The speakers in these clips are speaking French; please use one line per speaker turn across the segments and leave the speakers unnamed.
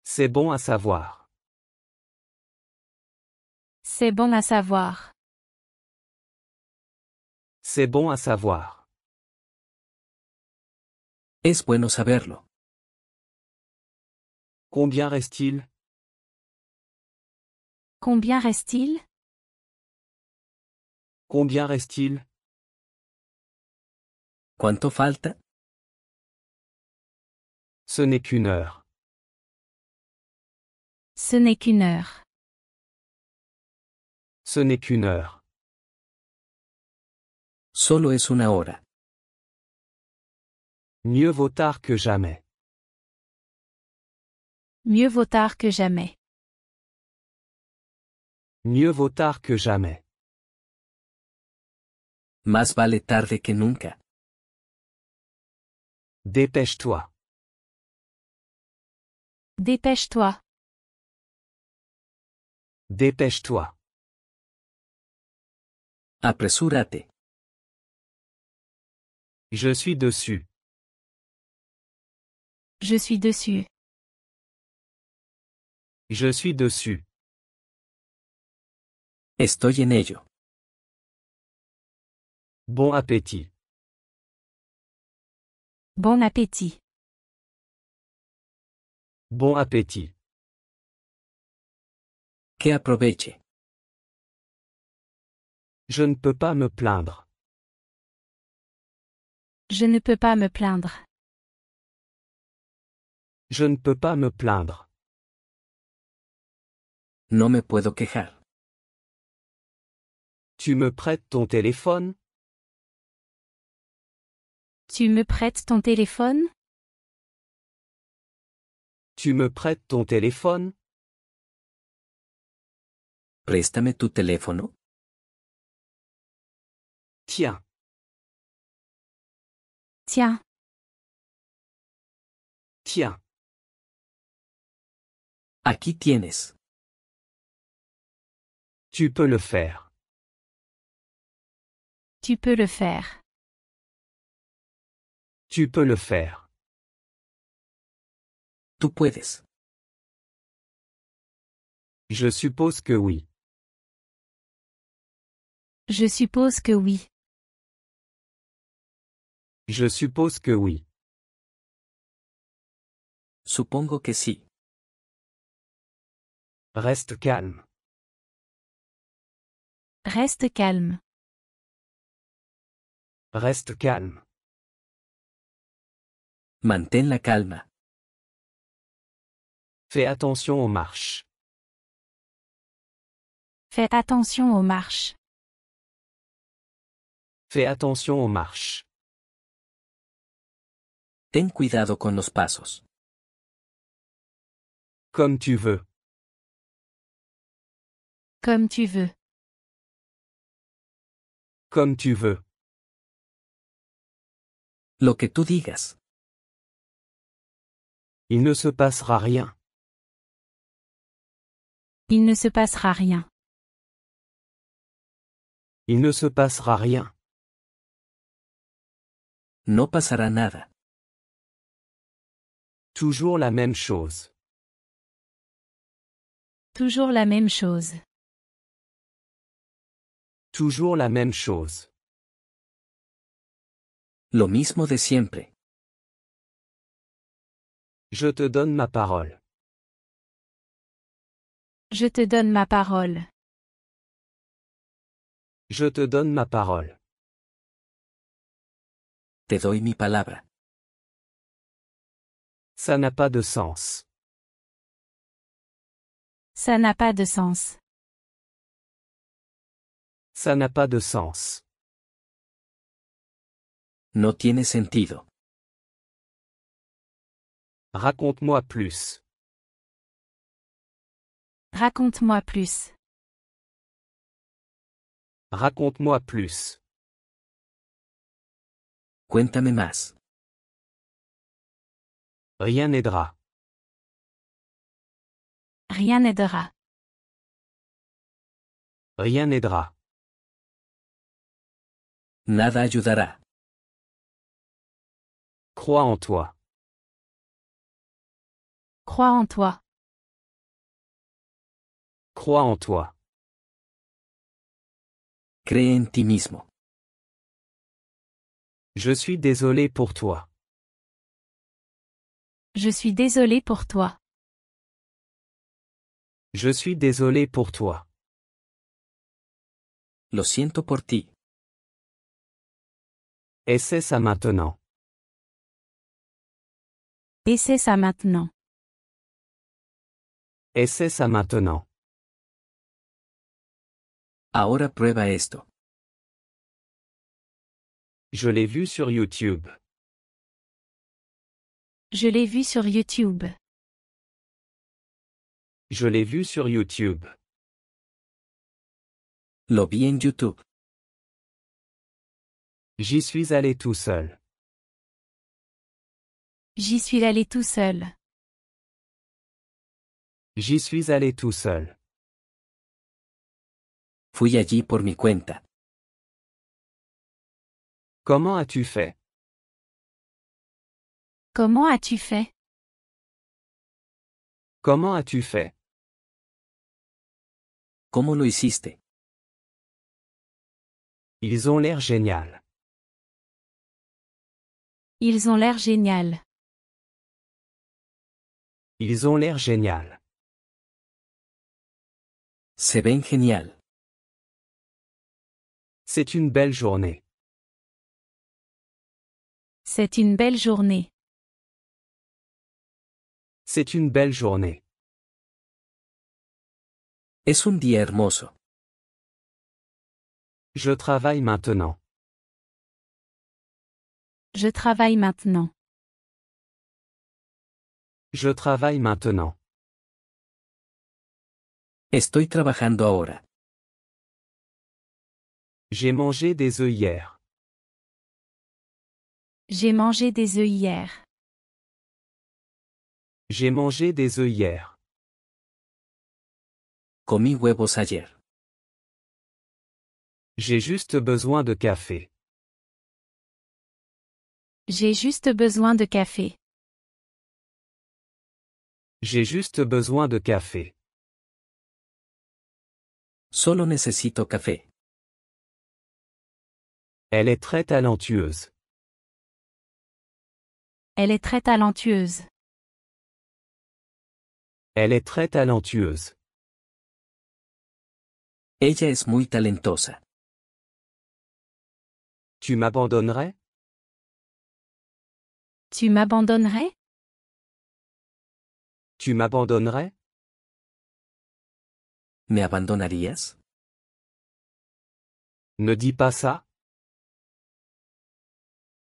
C'est bon à savoir.
C'est bon à savoir.
C'est bon à savoir.
Es bueno saberlo.
Combien reste-t-il?
Combien reste-t-il?
Combien reste-t-il?
¿Cuánto falta?
Ce n'est qu'une heure.
Ce n'est qu'une heure.
Ce n'est qu'une heure.
Solo es una hora.
Mieux vaut tard que jamais.
Mieux vaut tard que jamais.
Mieux vaut tard que jamais.
Más vale tarde que nunca.
Dépêche-toi.
Dépêche-toi.
Dépêche-toi.
Apresúrate.
Je suis dessus.
Je suis dessus.
Je suis dessus.
Estoy en ello.
Bon appétit.
Bon appétit.
Bon appétit.
Que aproveche.
Je ne peux pas me plaindre.
Je ne peux pas me plaindre.
Je ne peux pas me plaindre.
No me puedo quejar.
Tu me prêtes ton téléphone?
Tu me prêtes ton téléphone?
Tu me prêtes ton téléphone?
Préstame tu teléfono.
Tiens.
Tiens.
Tiens.
Aquí tienes.
Tu peux le faire.
Tu peux le faire.
Tu peux le faire.
Tú puedes.
Je suppose que oui.
Je suppose que oui.
Je suppose que oui.
Supongo que sí.
Reste calme.
Reste calme.
Reste calme.
Mantén la calma.
Fais attention aux marches.
Fais attention aux marches.
Fais attention aux marches.
Ten cuidado con los pasos.
Comme tu veux.
Comme tu veux.
Comme tu veux.
Lo que tú digas.
Il ne se passera rien.
Il ne se passera rien.
Il ne se passera rien.
No pasará nada.
Toujours la même chose.
Toujours la même chose.
Toujours la même chose.
Lo mismo de siempre.
Je te donne ma parole.
Je te donne ma parole.
Je te donne ma parole.
Te doy mi palabra.
Ça n'a pas de sens.
Ça n'a pas de sens.
Ça n'a pas de sens.
No tiene sentido.
Raconte-moi plus.
Raconte-moi plus.
Raconte-moi plus.
Cuéntame más.
Rien n'aidera.
Rien n'aidera.
Rien n'aidera.
Nada ayudará.
Crois en toi.
Crois en toi.
Crois en toi.
Cree en ti mismo.
Je suis désolé pour toi.
Je suis désolé pour toi.
Je suis désolé pour toi.
Lo siento por ti.
Essaie ça maintenant.
Essaie ça maintenant.
Essaie ça maintenant.
Ahora prueba esto.
Je l'ai vu sur YouTube.
Je l'ai vu sur YouTube.
Je l'ai vu sur YouTube.
Lo vi en YouTube.
J'y suis allé tout seul.
J'y suis allé tout seul.
J'y suis allé tout seul.
Fui allí por mi cuenta.
Comment as-tu fait?
Comment as-tu fait?
Comment as-tu fait?
¿Cómo lo hiciste?
Ils ont l'air génial.
Ils ont l'air génial.
Ils ont l'air génial.
Se ven genial.
C'est une belle journée.
C'est une belle journée.
C'est une belle journée.
Es un día hermoso.
Je travaille maintenant.
Je travaille maintenant.
Je travaille maintenant.
Estoy trabajando ahora.
J'ai mangé des œufs hier.
J'ai mangé des œufs hier.
J'ai mangé des œufs hier.
Comí huevos ayer.
J'ai juste besoin de café.
J'ai juste besoin de café.
J'ai juste besoin de café.
Solo necesito café.
Elle est très talentueuse.
Elle est très talentueuse.
Elle est très talentueuse.
Ella es muy talentosa.
Tu m'abandonnerais?
Tu m'abandonnerais?
Tu m'abandonnerais?
¿Me abandonarías?
Ne dis pas ça.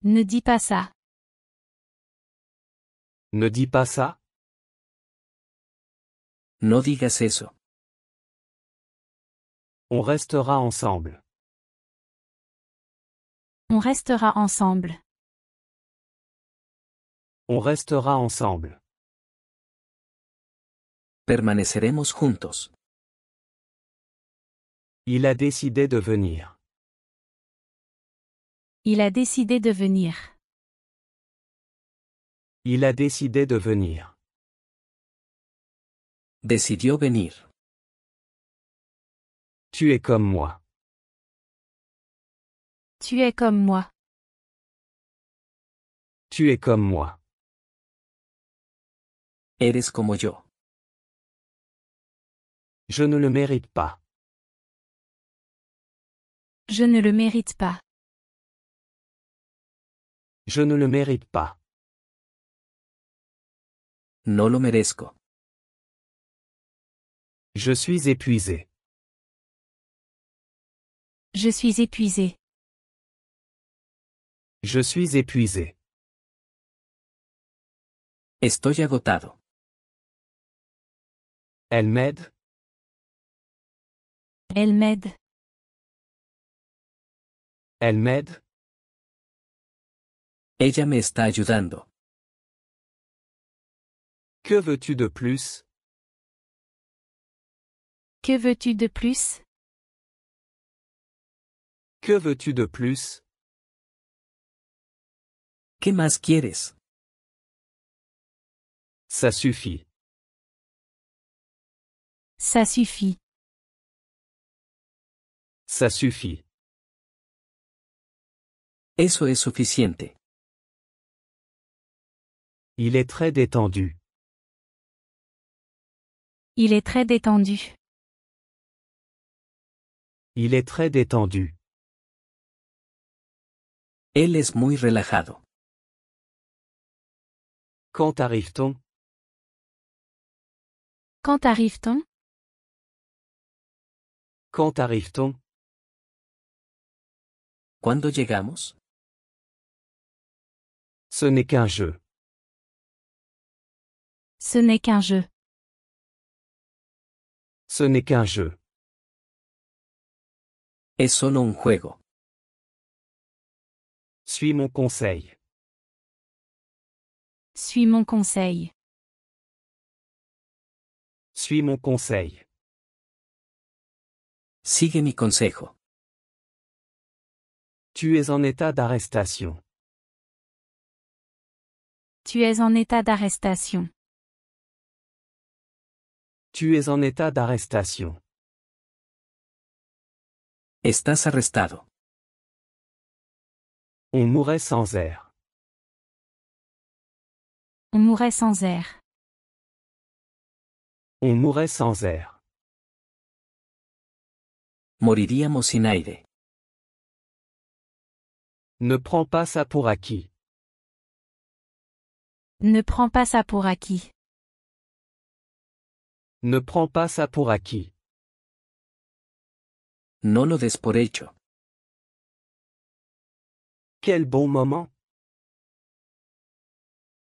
Ne dis pas ça.
Ne dis pas ça.
No digas eso.
On restera ensemble.
On restera ensemble.
On restera ensemble.
Permaneceremos juntos.
Il a décidé de venir.
Il a décidé de venir.
Il a décidé de venir.
Decidió venir.
Tu es comme moi.
Tu es comme moi.
Tu es comme moi.
Eres como yo.
Je ne le mérite pas.
Je ne le mérite pas.
Je ne le mérite pas.
No lo merezco.
Je suis épuisé.
Je suis épuisé.
Je suis épuisé.
Estoy agotado.
Elle m'aide.
Elle m'aide.
Elle m'aide.
Ella me está ayudando.
Que veux-tu de plus?
Que veux-tu de plus?
Que veux-tu de plus?
¿Qué más quieres?
Ça suffit.
Ça suffit.
Ça suffit.
Eso es suficiente.
Il est très détendu.
Il est très détendu.
Il est très détendu.
Él es muy relajado.
Quand arrive-t-on?
Quand arrive-t-on?
Quand arrive-t-on?
¿Cuándo llegamos?
Ce n'est qu'un jeu.
Ce n'est qu'un jeu.
Ce n'est qu'un jeu.
Es solo un juego.
Suis mon conseil.
Suis mon conseil.
Suis mon conseil.
Sigue mi consejo.
Tu es en état d'arrestation.
Tu es en état d'arrestation.
Tu es en état d'arrestation.
Estás arrestado.
On mourrait sans air.
On mourrait sans air.
On mourrait sans air.
Moriríamos sin aire.
Ne prends pas ça pour acquis.
Ne prends pas ça pour acquis.
Ne prends pas ça pour acquis.
No lo des por hecho.
Quel bon moment.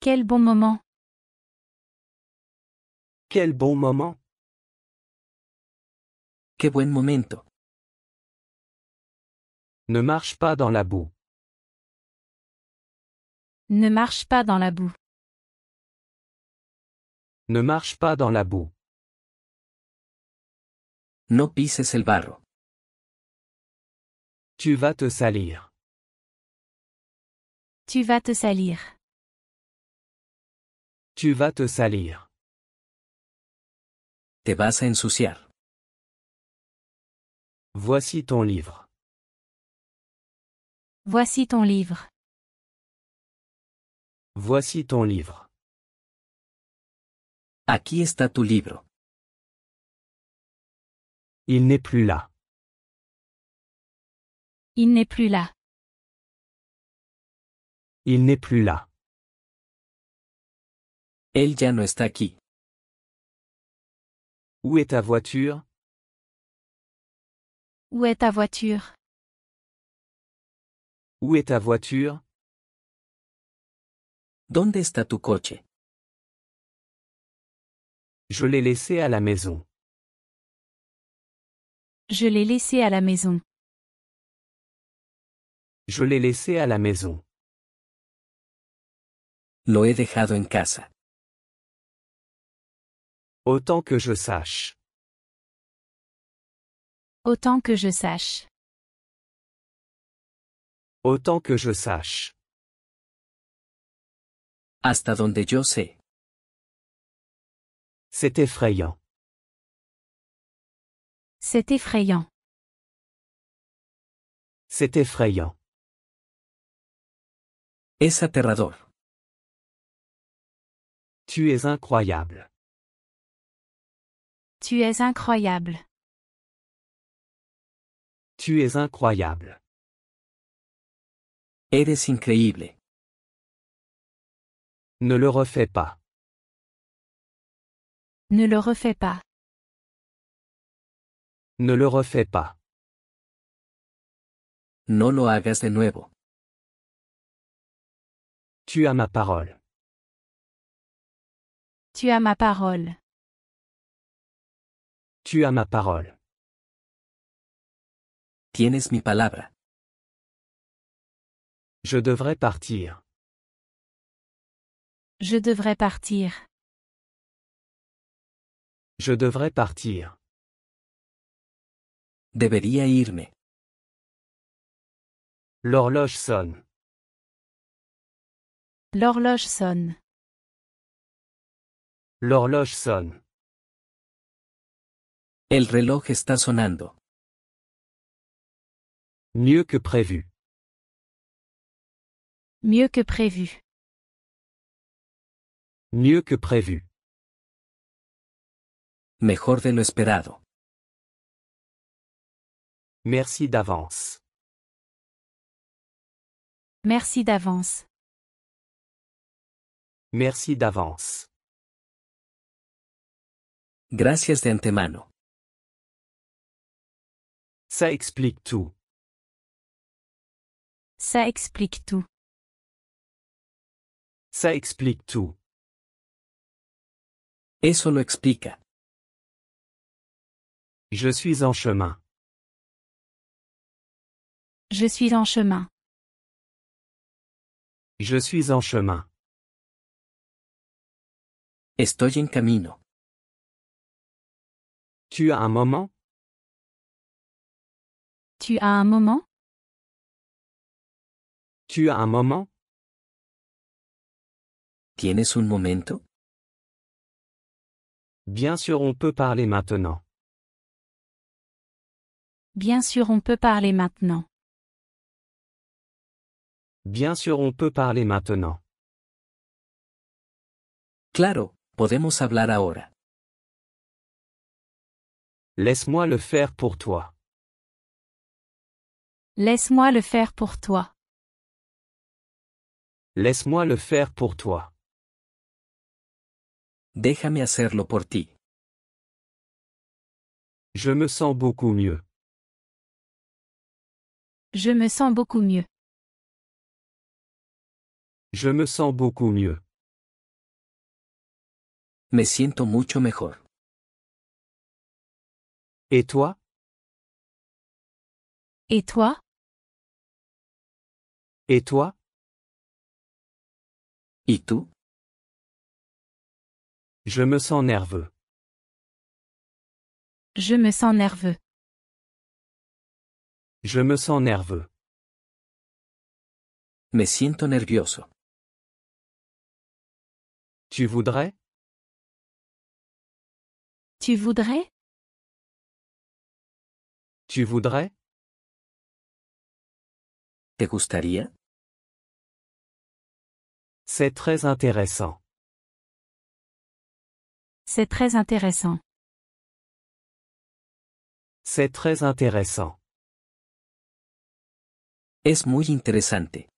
Quel bon moment.
Quel bon moment.
Qué buen momento.
Ne marche pas dans la boue.
Ne marche pas dans la boue.
Ne marche pas dans la boue.
No pises el barro.
Tu vas te salir.
Tu vas te salir.
Tu vas te salir.
Te vas a ensuciar.
Voici ton livre.
Voici ton livre.
Voici ton livre.
Aquí está tu libro.
Il n'est plus là.
Il n'est plus là.
Il n'est plus là.
Él ya no está aquí.
Où est ta voiture?
Où est ta voiture?
Où est ta voiture?
¿Dónde está tu coche?
Je l'ai laissé à la maison.
Je l'ai laissé à la maison.
Je l'ai laissé à la maison.
Lo he dejado en casa.
Autant que je sache.
Autant que je sache.
Autant que je sache.
Hasta donde yo sé.
C'est effrayant.
C'est effrayant.
C'est effrayant.
Es aterrador.
Tu es incroyable.
Tu es incroyable.
Tu es incroyable.
Eres increíble.
Ne le refais pas.
Ne le refais pas.
Ne le refais pas.
No lo hagas de nuevo.
Tu as ma parole.
Tu as ma parole.
Tu as ma parole.
Tienes mi palabra.
Je devrais partir.
Je devrais partir.
Je devrais partir.
Debería irme.
L'horloge sonne.
L'horloge sonne.
L'horloge sonne.
El reloj está sonando.
Mieux que prévu.
Mieux que prévu.
Mieux que prévu.
Mejor de lo esperado.
Merci d'avance.
Merci d'avance.
Merci d'avance.
Gracias de antemano.
Ça explique tout.
Ça explique tout.
Ça explique tout.
Eso lo explica.
Je suis en chemin.
Je suis en chemin.
Je suis en chemin.
Estoy en camino.
Tu as un moment?
Tu as un moment?
Tu as un moment?
¿Tienes un momento?
Bien sûr, on peut parler maintenant.
Bien sûr, on peut parler maintenant.
Bien sûr, on peut parler maintenant.
Claro, podemos hablar ahora.
Laisse-moi le faire pour toi.
Laisse-moi le faire pour toi.
Laisse-moi le faire pour toi.
Déjame hacerlo por ti.
Je me sens beaucoup mieux.
Je me sens beaucoup mieux.
Je me sens beaucoup mieux.
Me siento mucho mejor.
Et toi?
Et toi?
Et toi?
¿Y tú?
Je me sens nerveux.
Je me sens nerveux.
Je me sens nerveux.
Me siento nervioso.
Tu voudrais?
Tu voudrais?
Tu voudrais?
¿Te gustaría?
C'est très intéressant.
C'est très intéressant.
C'est très intéressant.
Es muy interesante.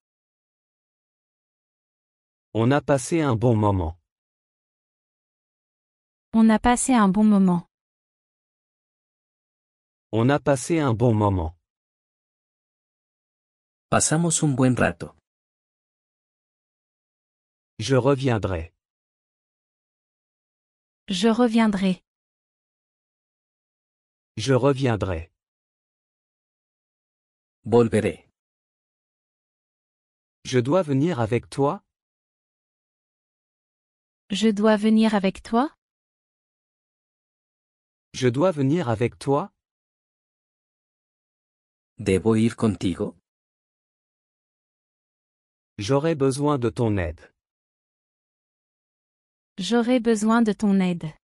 On a passé un bon moment.
On a passé un bon moment.
On a passé un bon moment.
Pasamos un buen rato.
Je reviendrai.
Je reviendrai.
Je reviendrai.
Volveré.
Je dois venir avec toi?
Je dois venir avec toi?
Je dois venir avec toi?
¿Debo ir contigo?
J'aurai besoin de ton aide.
J'aurai besoin de ton aide.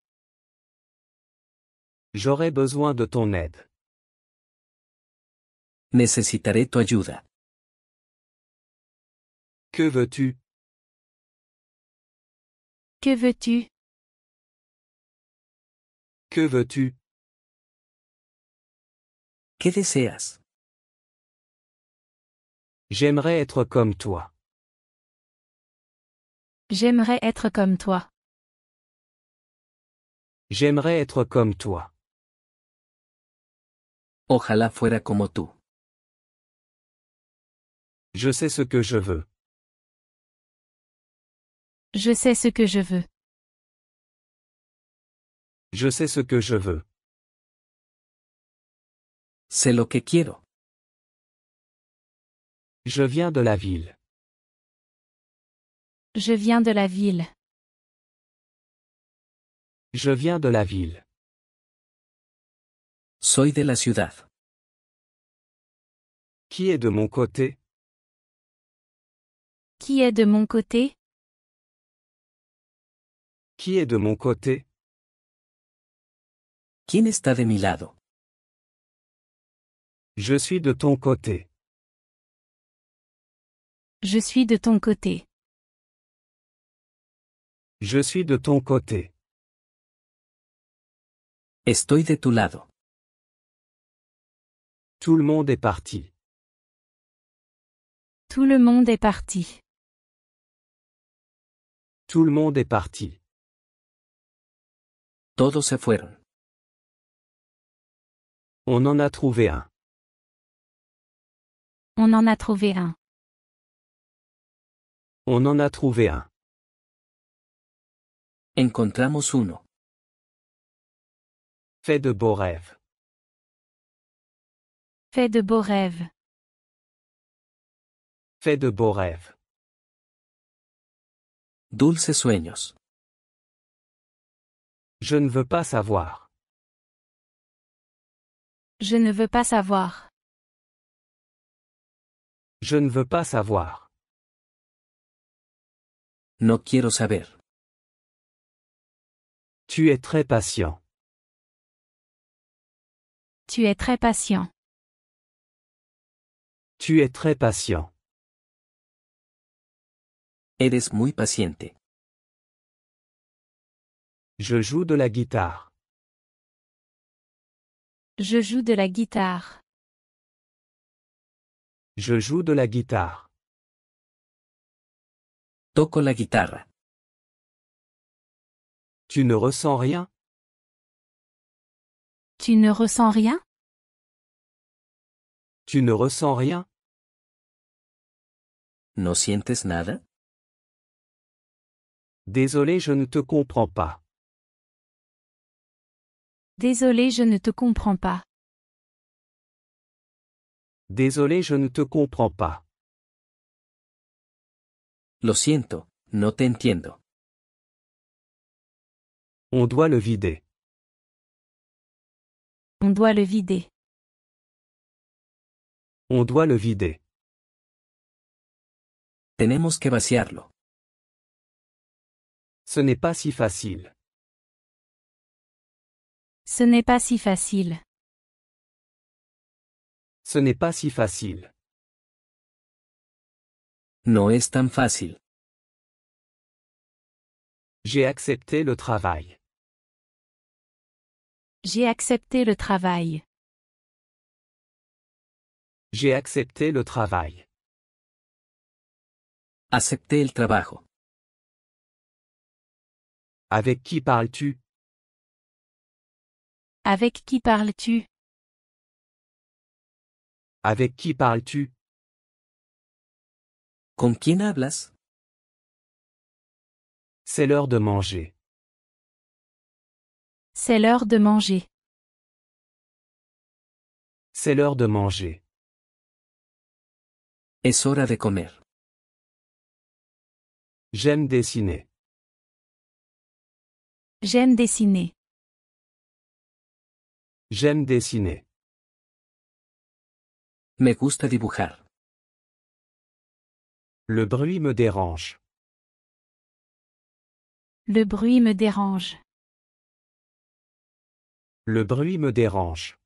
J'aurai besoin de ton aide.
Necesitaré tu ayuda.
Que veux-tu?
Que veux-tu?
Que veux-tu?
¿Qué deseas?
J'aimerais être comme toi.
J'aimerais être comme toi.
J'aimerais être comme toi.
Ojalá fuera como tú.
Je sais ce que je veux.
Je sais ce que je veux.
Je sais ce que je veux.
Sé lo que quiero.
Je viens de la ville.
Je viens de la ville.
Je viens de la ville.
Soy de la ciudad.
Qui est de mon côté?
Qui est de mon côté?
Qui est de mon côté?
¿Quién está de mi lado?
Je suis de ton côté.
Je suis de ton côté.
Je suis de ton côté.
Estoy de tu lado.
Tout le monde est parti.
Tout le monde est parti.
Tout le monde est parti.
Todos se fueron.
On en a trouvé un.
On en a trouvé un.
On en a trouvé un.
Encontramos uno.
Fais de beaux rêves.
Fais de beaux rêves.
Fais de beaux rêves.
Dulces sueños.
Je ne veux pas savoir.
Je ne veux pas savoir.
Je ne veux pas savoir.
No quiero saber.
Tu es très patient.
Tu es très patient.
Tu es très patient.
Eres muy paciente.
Je joue de la guitare.
Je joue de la guitare.
Je joue de la guitare.
Toco la guitarra.
Tu ne ressens rien?
Tu ne ressens rien?
Tu ne ressens rien?
¿No sientes nada?
Désolé, je ne te comprends pas.
Désolé, je ne te comprends pas.
Désolé, je ne te comprends pas.
Lo siento, no te entiendo.
On doit le vider.
On doit le vider.
On doit le vider.
Tenemos que vaciarlo.
Ce n'est pas si facile.
Ce n'est pas si facile.
Ce n'est pas si facile.
No es tan fácil.
J'ai accepté le travail.
J'ai accepté le travail.
J'ai accepté le travail.
Acepté el trabajo.
Avec qui parles-tu?
Avec qui parles-tu?
Avec qui parles-tu?
¿Con quién hablas?
C'est l'heure de manger.
C'est l'heure de manger.
C'est l'heure de manger.
Es hora de comer.
J'aime dessiner.
J'aime dessiner.
J'aime dessiner.
Me gusta dibujar.
Le bruit me dérange.
Le bruit me dérange.
Le bruit me dérange.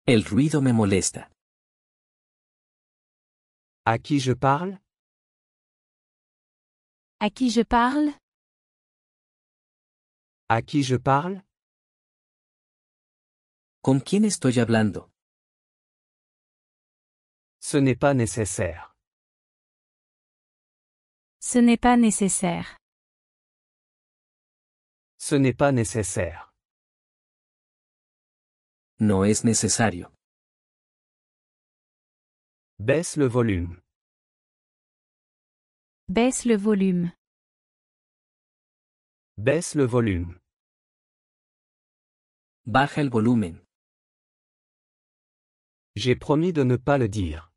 El ruido me molesta.
À qui je parle?
À qui je parle?
À qui je parle?
¿Con quién estoy hablando?
Ce n'est pas nécessaire.
Ce n'est pas nécessaire.
Ce n'est pas nécessaire.
No es necesario.
Baisse le volume.
Baisse le volume.
Baisse le volume.
Baja el volumen.
J'ai promis de ne pas le dire.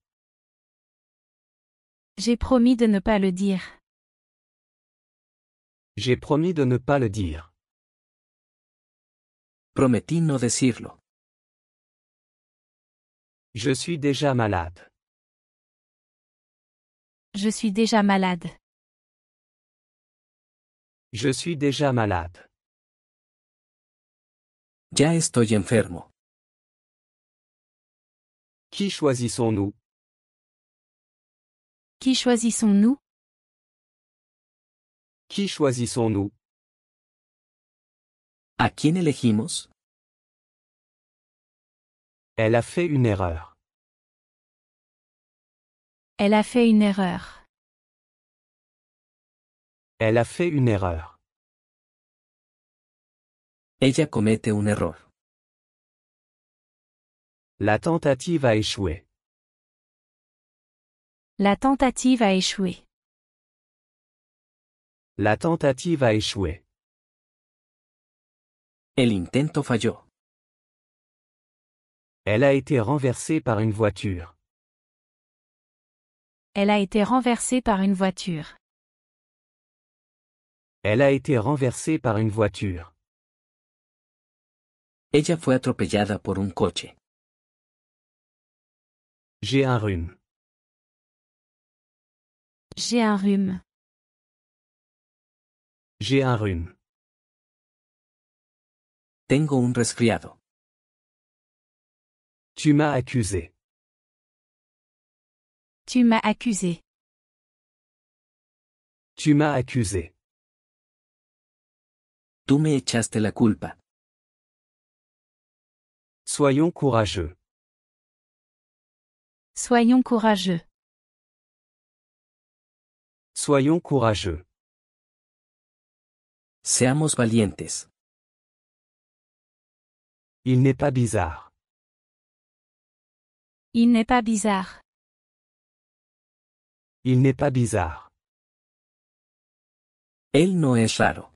J'ai promis de ne pas le dire.
J'ai promis de ne pas le dire.
Prometí no decirlo.
Je suis déjà malade.
Je suis déjà malade.
Je suis déjà malade.
Ya estoy enfermo.
Qui choisissons-nous?
Qui choisissons-nous?
Qui choisissons-nous?
¿A quién elegimos?
Elle a fait une erreur.
Elle a fait une erreur.
Elle a fait une erreur.
Ella comete un error.
La tentative a échoué.
La tentative a échoué.
La tentative a échoué.
El intento falló.
Elle a été renversée par une voiture.
Elle a été renversée par une voiture.
Elle a été renversée par une voiture.
Ella fue atropellada por un coche.
J'ai un rhume.
J'ai un rhume.
J'ai un rhume.
Tengo un resfriado.
Tu m'as accusé.
Tu m'as accusé.
Tu m'as accusé.
Tú me echaste la culpa.
Soyons courageux.
Soyons courageux.
Soyons courageux.
Seamos valientes.
Il n'est pas bizarre.
Il n'est pas bizarre.
Il n'est pas bizarre.
Él no es raro.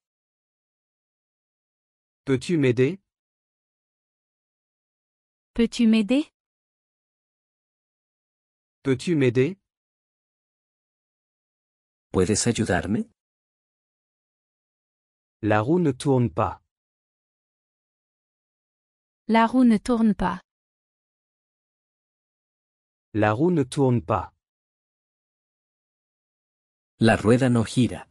Peux-tu m'aider?
Peux-tu m'aider?
Peux-tu m'aider?
¿Puedes ayudarme?
La roue ne tourne pas.
La roue ne tourne pas.
La roue ne tourne pas.
La rueda no gira.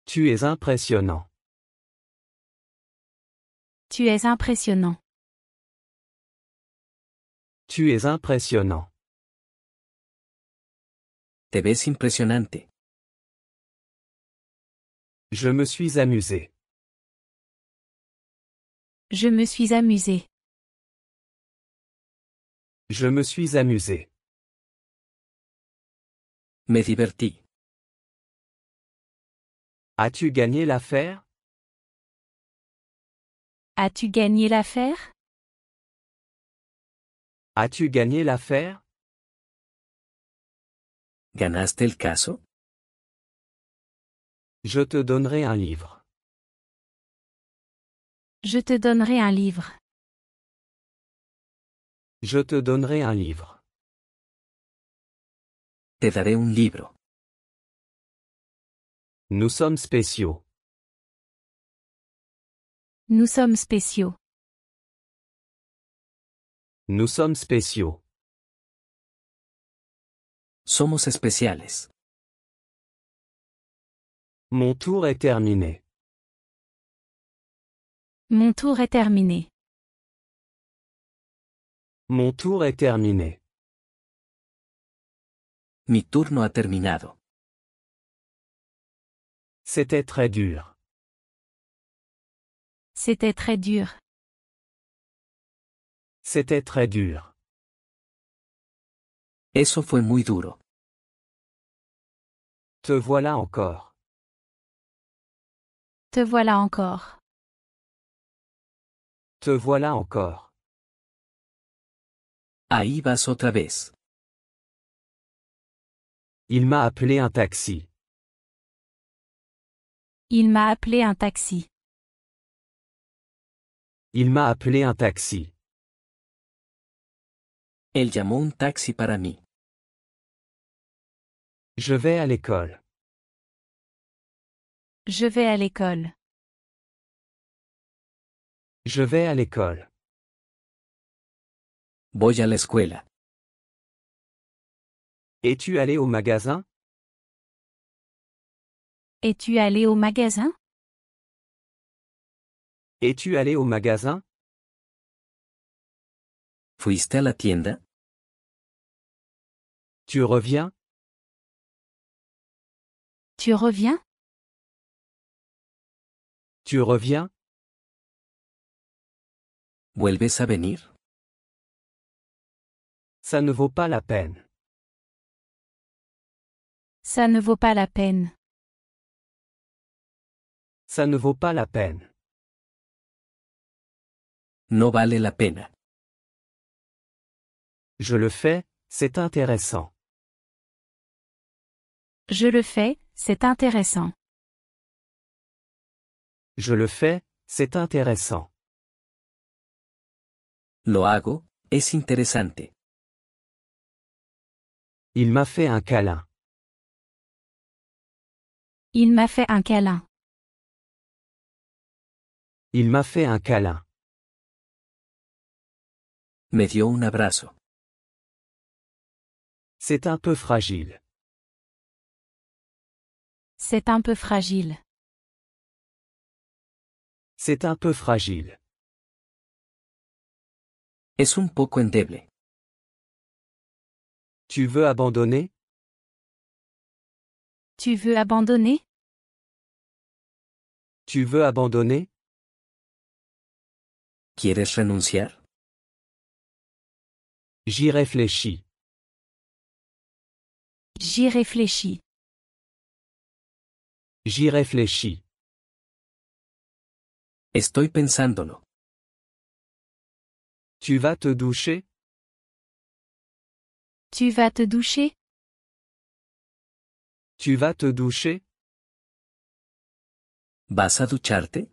Tu es impressionnant.
Tu es impressionnant.
Tu es impressionnant.
Te ves impresionante.
Je me suis amusé.
Je me suis amusé.
Je me suis amusé.
Me divertí.
As-tu gagné l'affaire?
As-tu gagné l'affaire?
As-tu gagné l'affaire?
¿Ganaste el caso?
Je te donnerai un livre.
Je te donnerai un livre.
Je te donnerai un livre.
Te daré un libro.
Nous sommes spéciaux.
Nous sommes spéciaux.
Nous sommes spéciaux.
Somos especiales.
Mon tour est terminé.
Mon tour est terminé.
Mon tour est terminé.
Mi turno ha terminado.
C'était très dur.
C'était très dur.
C'était très dur.
Eso fue muy duro.
Te voilà encore.
Te voilà encore.
Te voilà encore.
Ahí vas otra vez.
Il m'a appelé un taxi.
Il m'a appelé un taxi.
Il m'a appelé un taxi.
Él llamó un taxi para mí.
Je vais à l'école.
Je vais à l'école.
Je vais à l'école.
Voy a la escuela.
Es-tu allé au magasin?
Es-tu allé au magasin?
Es-tu allé au magasin?
¿Fuiste a la tienda?
Tu reviens?
Tu reviens?
Tu reviens?
¿Vuelves a venir?
Ça ne vaut pas la peine.
Ça ne vaut pas la peine.
Ça ne vaut pas la peine.
No vale la pena.
Je le fais, c'est intéressant.
Je le fais, c'est intéressant.
Je le fais, c'est intéressant.
Lo hago, es interesante.
Il m'a fait un câlin.
Il m'a fait un câlin.
Il m'a fait un câlin.
Me dio un abrazo.
C'est un peu fragile.
C'est un peu fragile.
C'est un peu fragile.
Es un poco endeble.
Tu veux abandonner?
Tu veux abandonner?
Tu veux abandonner?
¿Quieres renunciar?
J'y réfléchis.
J'y réfléchis.
J'y réfléchis.
Estoy pensándolo.
Tu vas te doucher?
Tu vas te doucher?
Tu vas te doucher?
¿Vas a ducharte?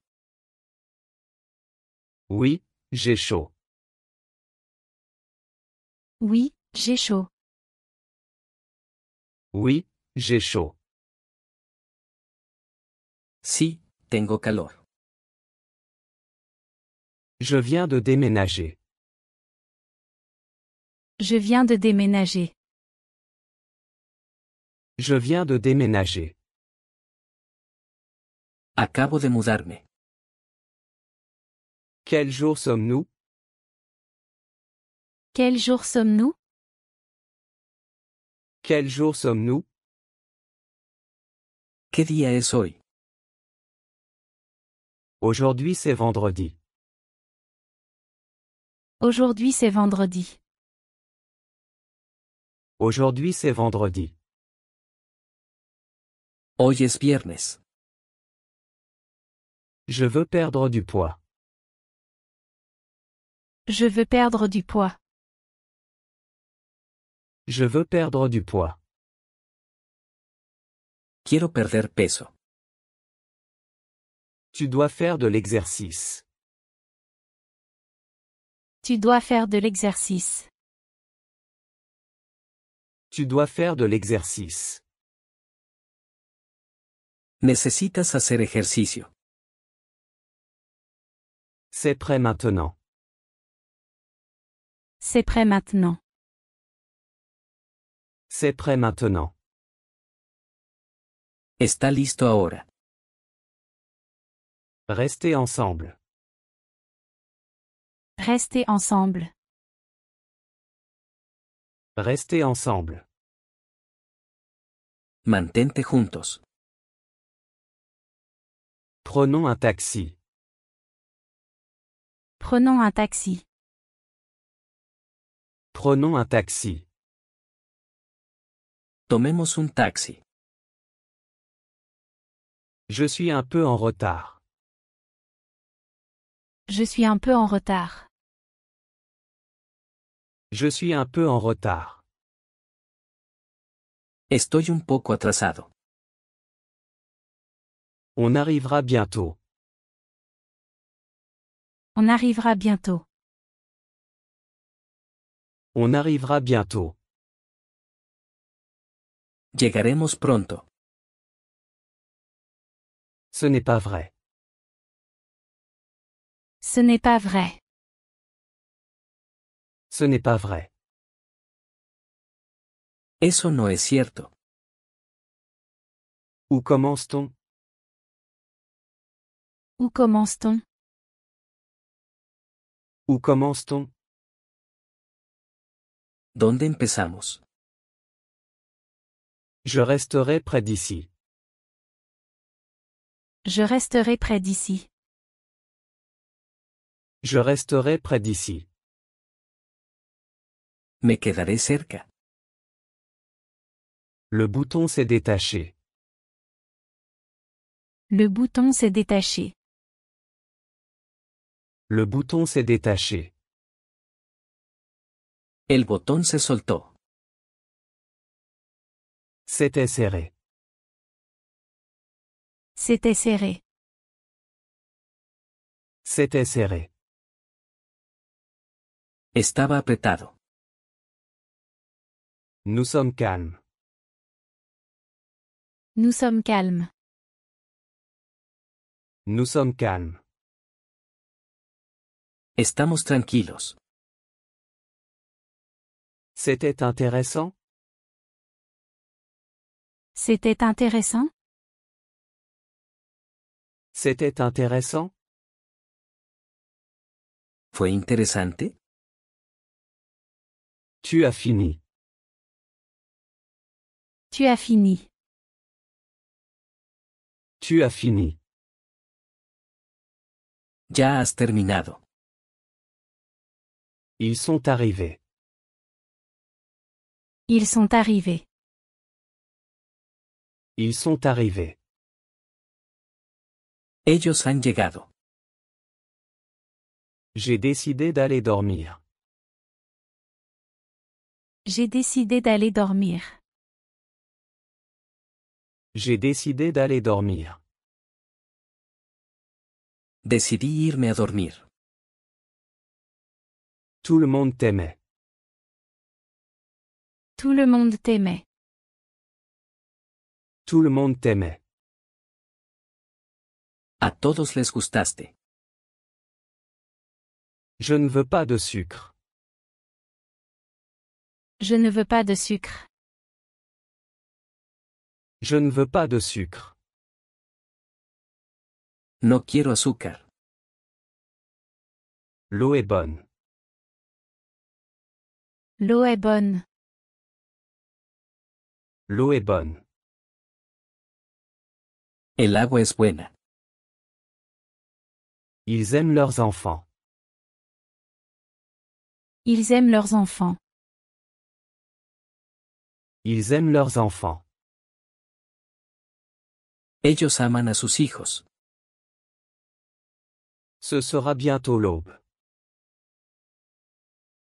Oui, j'ai chaud.
Oui, j'ai chaud.
Oui, j'ai chaud.
Sí, tengo calor.
Je viens de déménager.
Je viens de déménager.
Je viens de déménager.
Acabo de mudarme.
Quel jour sommes-nous?
Quel jour sommes-nous?
Quel jour sommes-nous?
¿Qué día es hoy?
Aujourd'hui c'est vendredi.
Aujourd'hui c'est vendredi.
Aujourd'hui c'est vendredi.
Hoy es viernes.
Je veux perdre du poids.
Je veux perdre du poids.
Je veux perdre du poids.
Quiero perder peso.
Tu dois faire de l'exercice.
Tu dois faire de l'exercice.
Tu dois faire de l'exercice.
Necesitas hacer ejercicio.
C'est prêt maintenant.
C'est prêt maintenant.
C'est prêt maintenant.
Está listo ahora.
Restez ensemble.
Restez ensemble.
Restez ensemble.
Mantente juntos.
Prenons un taxi.
Prenons un taxi.
Prenons un taxi.
Tomemos un taxi.
Je suis un peu en retard.
Je suis un peu en retard.
Je suis un peu en retard.
Estoy un poco atrasado.
On arrivera bientôt.
On arrivera bientôt.
On arrivera bientôt.
Llegaremos pronto.
Ce n'est pas vrai.
Ce n'est pas vrai.
Ce n'est pas vrai.
Eso no es cierto.
Où commence-t-on?
Où commence-t-on?
Où commence-t-on?
¿Dónde empezamos?
Je resterai près d'ici.
Je resterai près d'ici.
Je resterai près d'ici.
Me quedaré cerca.
Le bouton s'est détaché.
Le bouton s'est détaché.
Le bouton s'est détaché.
El botón se soltó.
C'était serré.
C'était serré.
C'était serré.
Estaba apretado.
Nous sommes calmes.
Nous sommes calmes.
Nous sommes calmes.
Estamos tranquilos.
C'était intéressant?
C'était intéressant?
C'était intéressant?
¿Fue interesante?
Tu as fini.
Tu as fini.
Tu as fini.
Ya has terminado.
Ils sont arrivés.
Ils sont arrivés.
Ils sont arrivés.
Ellos han llegado.
J'ai décidé d'aller dormir.
J'ai décidé d'aller dormir.
J'ai décidé d'aller dormir.
Decidí irme a dormir.
Tout le monde t'aimait.
Tout le monde t'aimait.
Tout le monde t'aimait.
A todos les gustaste.
Je ne veux pas de sucre.
Je ne veux pas de sucre.
Je ne veux pas de sucre.
No quiero azúcar.
L'eau est bonne.
L'eau est bonne.
L'eau est bonne.
El agua es buena.
Ils aiment leurs enfants.
Ils aiment leurs enfants.
Ils aiment leurs enfants.
Ellos aman a sus hijos.
Ce sera bientôt l'aube.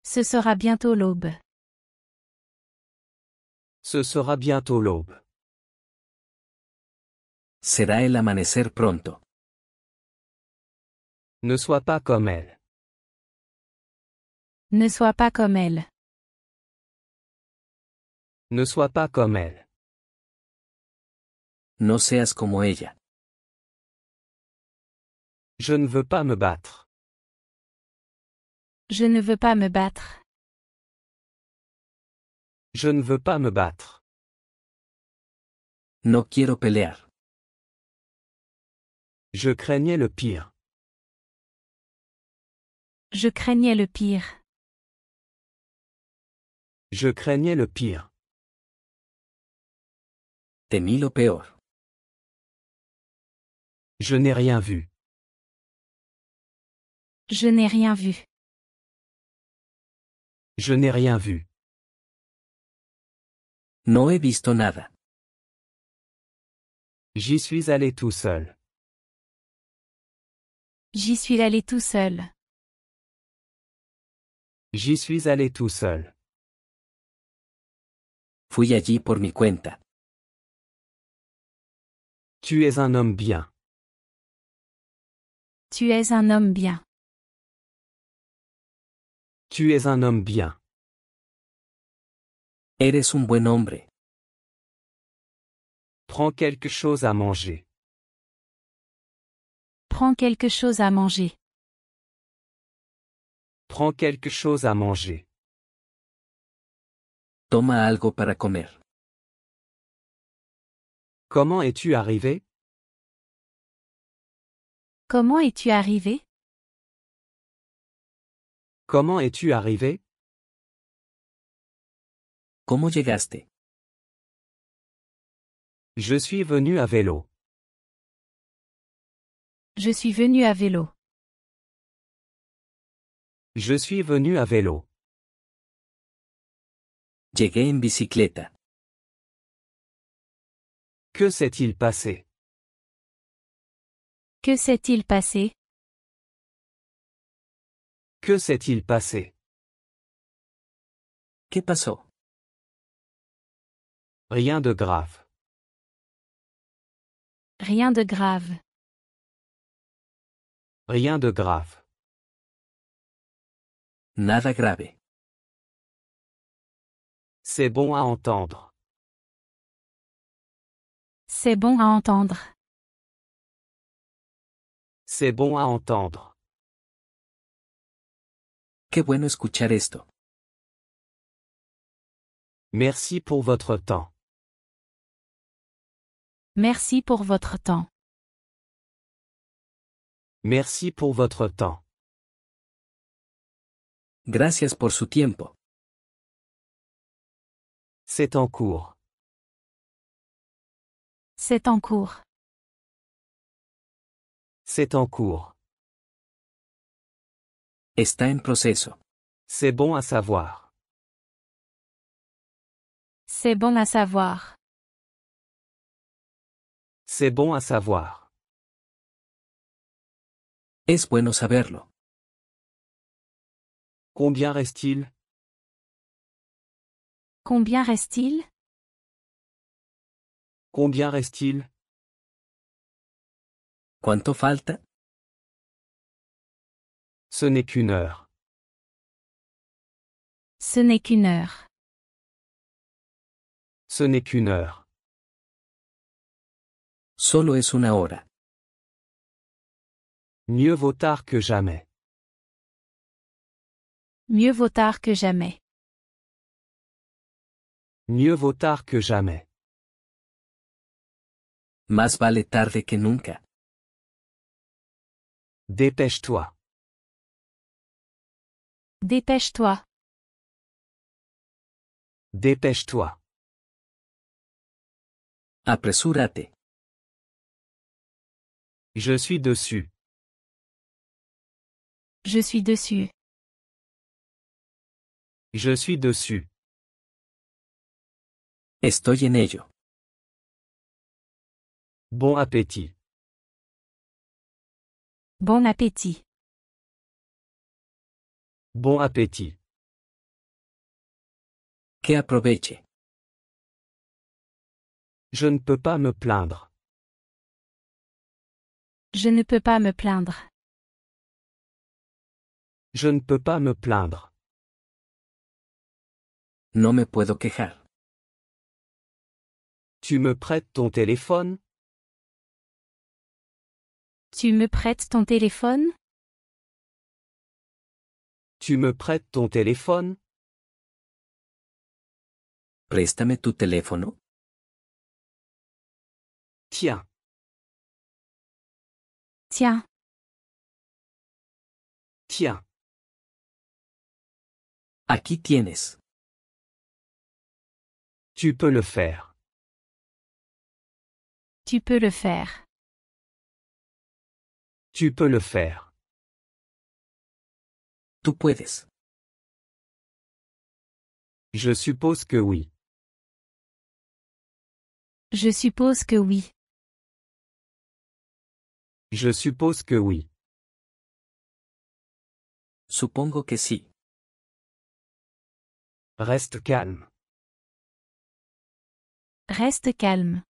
Ce sera bientôt l'aube.
Ce sera bientôt l'aube.
Será el amanecer pronto.
Ne sois pas comme elle.
Ne sois pas comme elle.
Ne sois pas comme elle.
No seas como ella.
Je ne veux pas me battre.
Je ne veux pas me battre.
Je ne veux pas me battre.
No quiero pelear.
Je craignais le pire.
Je craignais le pire.
Je craignais le pire.
Temí lo peor.
Je n'ai rien vu.
Je n'ai rien vu.
Je n'ai rien vu.
No he visto nada.
J'y suis allé tout seul.
J'y suis allé tout seul.
J'y suis allé tout seul.
Fui allí por mi cuenta.
Tu es un homme bien.
Tu es un homme bien.
Tu es un homme bien.
Eres un buen hombre.
Prends quelque chose à manger.
Prends quelque chose à manger.
Prends quelque chose à manger.
Toma algo para comer.
Comment es-tu arrivé?
Comment es-tu arrivé?
Comment es-tu arrivé?
¿Cómo llegaste?
Je suis venu à vélo.
Je suis venu à vélo.
Je suis venu à vélo.
Llegué en bicicleta.
Que s'est-il passé?
Que s'est-il passé?
Que s'est-il passé?
¿Qué pasó?
Rien de grave.
Rien de grave.
Rien de grave.
Nada grave.
C'est bon à entendre.
C'est bon à entendre.
C'est bon à entendre.
Qué bueno escuchar esto.
Merci pour votre temps.
Merci pour votre temps.
Merci pour votre temps.
Gracias por su tiempo.
C'est en cours.
C'est en cours.
C'est en cours.
Está en proceso.
C'est bon à savoir.
C'est bon à savoir.
C'est bon à savoir.
Es bueno saberlo.
Combien reste-t-il?
Combien reste-t-il?
Combien reste-t-il?
¿Cuánto falta?
Ce n'est qu'une heure.
Ce n'est qu'une heure.
Ce n'est qu'une heure.
Solo es una hora.
Mieux vaut tard que jamais.
Mieux vaut tard que jamais.
Mieux vaut tard que jamais.
Más vale tarde que nunca.
Dépêche-toi.
Dépêche-toi.
Dépêche-toi.
Apresúrate.
Je suis dessus.
Je suis dessus.
Je suis dessus.
Estoy en ello.
Bon appétit.
Bon appétit.
Bon appétit.
Que aproveche.
Je ne peux pas me plaindre.
Je ne peux pas me plaindre.
Je ne peux pas me plaindre.
No me puedo quejar.
Tu me prêtes ton téléphone?
Tu me prêtes ton téléphone?
Tu me prêtes ton téléphone?
Préstame tu teléfono.
Tiens.
Tiens.
Tiens.
Aquí tienes.
Tu peux le faire.
Tu peux le faire.
Tu peux le faire.
Tú puedes.
Je suppose que oui.
Je suppose que oui.
Je suppose que oui.
Supongo que sí.
Reste calme.
Reste calme.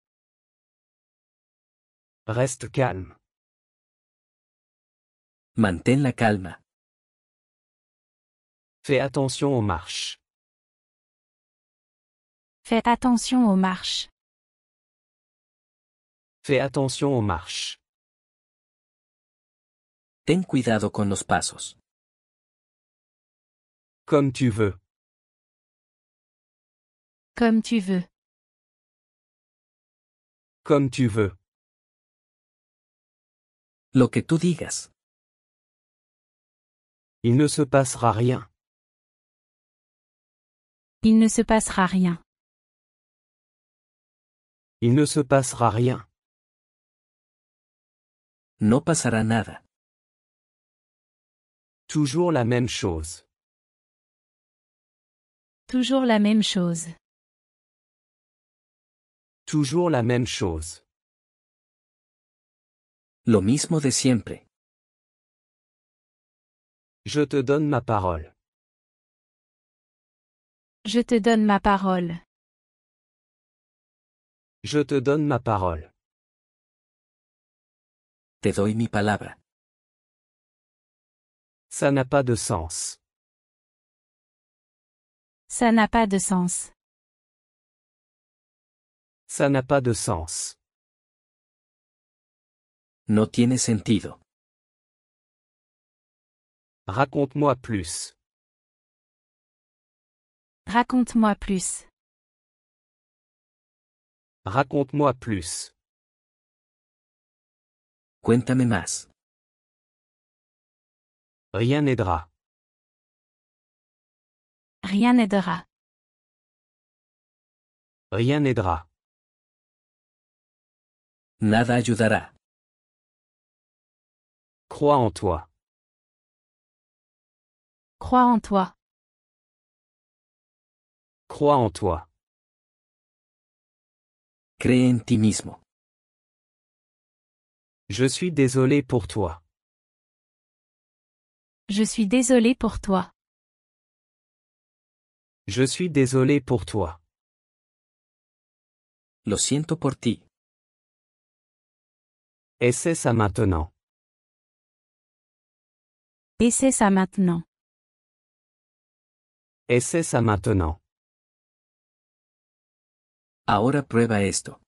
Reste calme.
Mantén la calma.
Fais attention aux marches.
Faites attention aux marches.
Fais attention aux marches.
Ten cuidado con los pasos.
Comme tu veux.
Comme tu veux.
Comme tu veux.
Lo que tú digas.
Il ne se passera rien.
Il ne se passera rien.
Il ne se passera rien.
No pasará nada.
Toujours la même chose.
Toujours la même chose.
Toujours la même chose.
Lo mismo de siempre.
Je te donne ma parole.
Je te donne ma parole.
Je te donne ma parole.
Te doy mi palabra.
Ça n'a pas de sens.
Ça n'a pas de sens.
Ça n'a pas de sens.
No tiene sentido.
Raconte-moi plus.
Raconte-moi plus.
Raconte-moi plus.
Cuéntame más.
Rien n'aidera.
Rien n'aidera.
Rien n'aidera.
Nada ayudará.
Crois en toi.
Crois en toi.
Crois en toi.
Cree en ti mismo.
Je suis désolé pour toi.
Je suis désolé pour toi.
Je suis désolé pour toi.
Lo siento por ti.
Essaie ça maintenant.
Essaie ça maintenant.
Essaie ça maintenant.
Ahora prueba esto.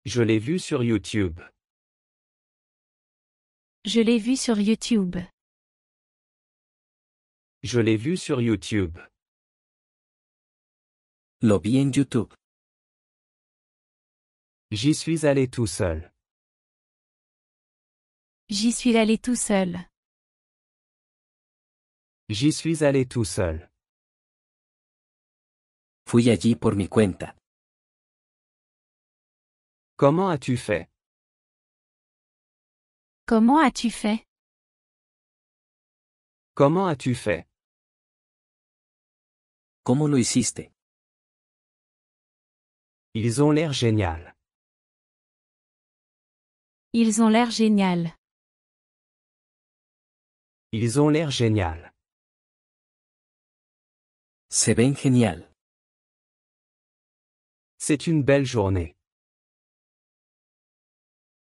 Je l'ai vu sur YouTube.
Je l'ai vu sur YouTube.
Je l'ai vu sur YouTube.
Lo vi en YouTube.
J'y suis allé tout seul.
J'y suis allé tout seul.
J'y suis allé tout seul.
Fui allí por mi cuenta.
Comment as-tu fait?
Comment as-tu fait?
Comment as-tu fait?
¿Cómo lo hiciste?
Ils ont l'air génial.
Ils ont l'air génial.
Ils ont l'air génial.
Se ven genial.
C'est une belle journée.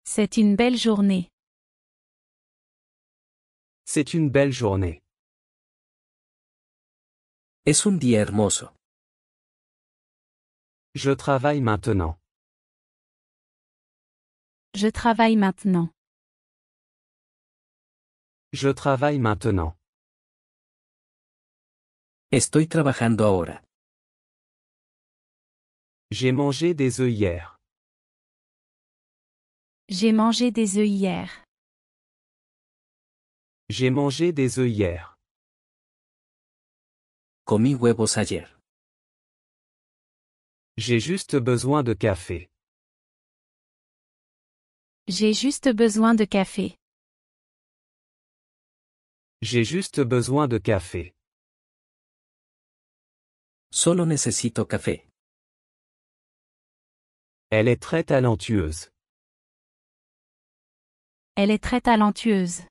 C'est une belle journée.
C'est une belle journée.
Es un día hermoso.
Je travaille maintenant.
Je travaille maintenant.
Je travaille maintenant.
Estoy trabajando ahora.
J'ai mangé des œufs hier.
J'ai mangé des œufs hier.
J'ai mangé des œufs hier.
Comí huevos ayer.
J'ai juste besoin de café.
J'ai juste besoin de café.
J'ai juste besoin de café.
Solo necesito café.
Elle est très talentueuse.
Elle est très talentueuse.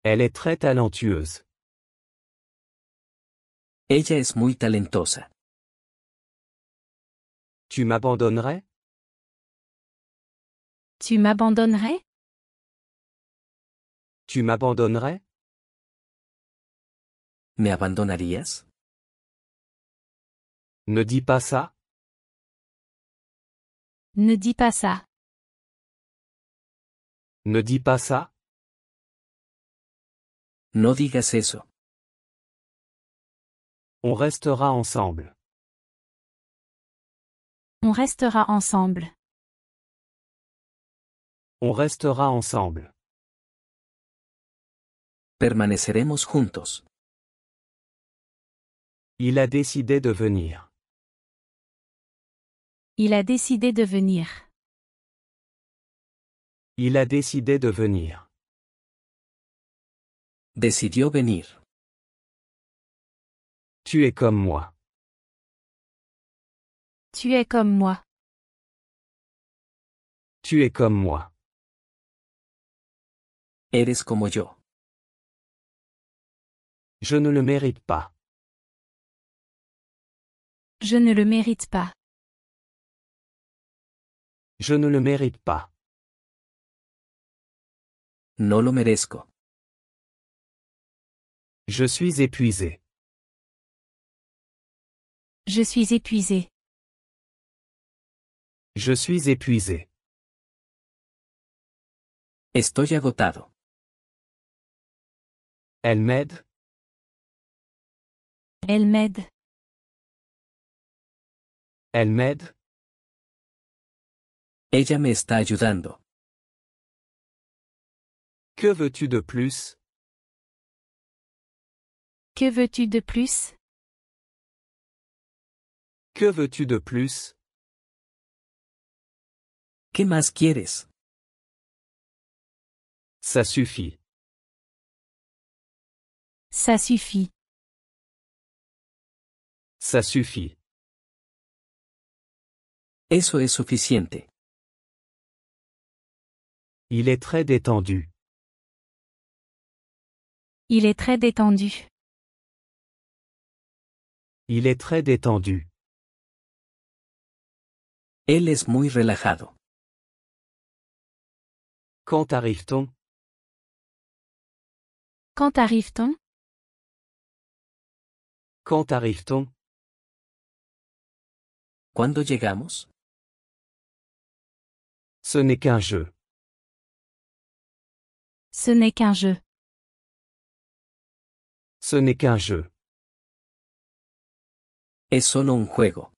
Elle est très talentueuse.
Ella es muy talentosa.
Tu m'abandonnerais?
Tu m'abandonnerais?
Tu m'abandonnerais?
¿Me abandonarías?
Ne dis pas ça.
Ne dis pas ça.
Ne dis pas ça.
No digas eso.
On restera ensemble.
On restera ensemble.
On restera ensemble.
Permaneceremos juntos.
Il a décidé de venir.
Il a décidé de venir.
Il a décidé de venir.
Decidió venir.
Tu es comme moi.
Tu es comme moi.
Tu es comme moi.
Eres como yo.
Je ne le mérite pas.
Je ne le mérite pas.
Je ne le mérite pas.
No lo merezco.
Je suis épuisé.
Je suis épuisé.
Je suis épuisé.
Estoy agotado.
Elle m'aide.
Elle m'aide.
Elle m'aide.
Ella me está ayudando.
Que veux-tu de plus?
Que veux-tu de plus?
Que veux-tu de plus?
¿Qué más quieres?
Ça suffit.
Ça suffit.
Ça suffit.
Eso es suficiente.
Il est très détendu.
Il est très détendu.
Il est très détendu.
Él es muy relajado.
Quand arrive-t-on?
Quand arrive-t-on?
Quand arrive-t-on?
¿Cuándo llegamos?
Ce n'est qu'un jeu.
Ce n'est qu'un jeu.
Ce n'est qu'un jeu.
Es solo un juego.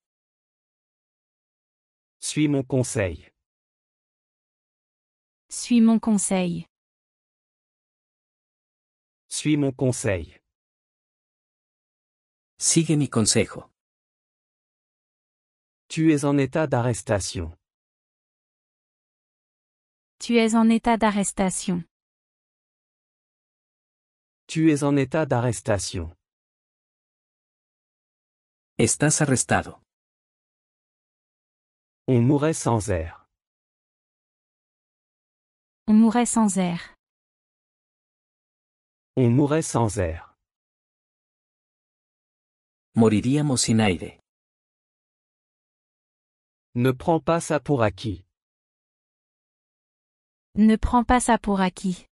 Suis mon conseil.
Suis mon conseil.
Suis mon conseil.
Sigue mi consejo.
Tu es en état d'arrestation.
Tu es en état d'arrestation.
Tu es en état d'arrestation.
Estás arrestado.
On mourrait sans air.
On mourrait sans air.
On mourrait sans air.
Moriríamos sin aire.
Ne prends pas ça pour acquis.
Ne prends pas ça pour acquis.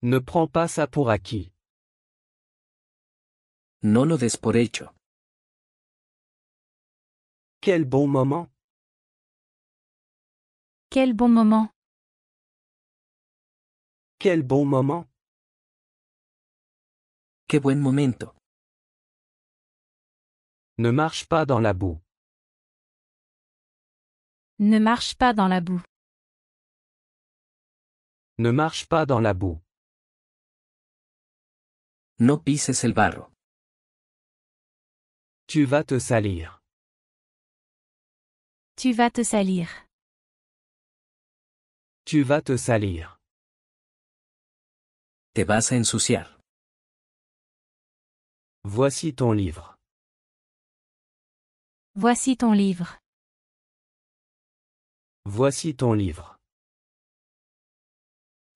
Ne prends pas ça pour acquis.
No lo des por hecho.
Quel bon moment.
Quel bon moment.
Quel bon moment.
Qué buen momento.
Ne marche pas dans la boue.
Ne marche pas dans la boue.
Ne marche pas dans la boue.
No pises el barro.
Tu vas te salir.
Tu vas te salir.
Tu vas te salir.
Te vas a ensuciar.
Voici ton livre.
Voici ton livre.
Voici ton livre.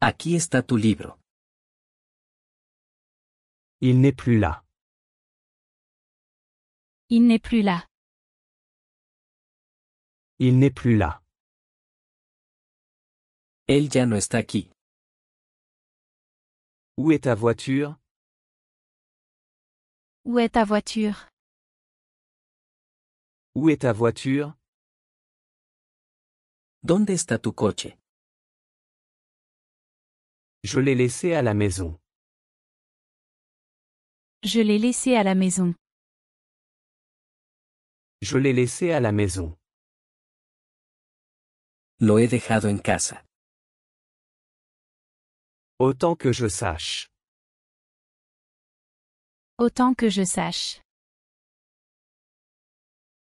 Aquí está tu libro.
Il n'est plus là.
Il n'est plus là.
Il n'est plus là.
Él ya no está aquí.
Où est ta voiture?
Où est ta voiture?
Où est ta voiture?
¿Dónde está tu coche?
Je l'ai laissé à la maison.
Je l'ai laissé à la maison.
Je l'ai laissé à la maison.
Lo he dejado en casa.
Autant que je sache.
Autant que je sache.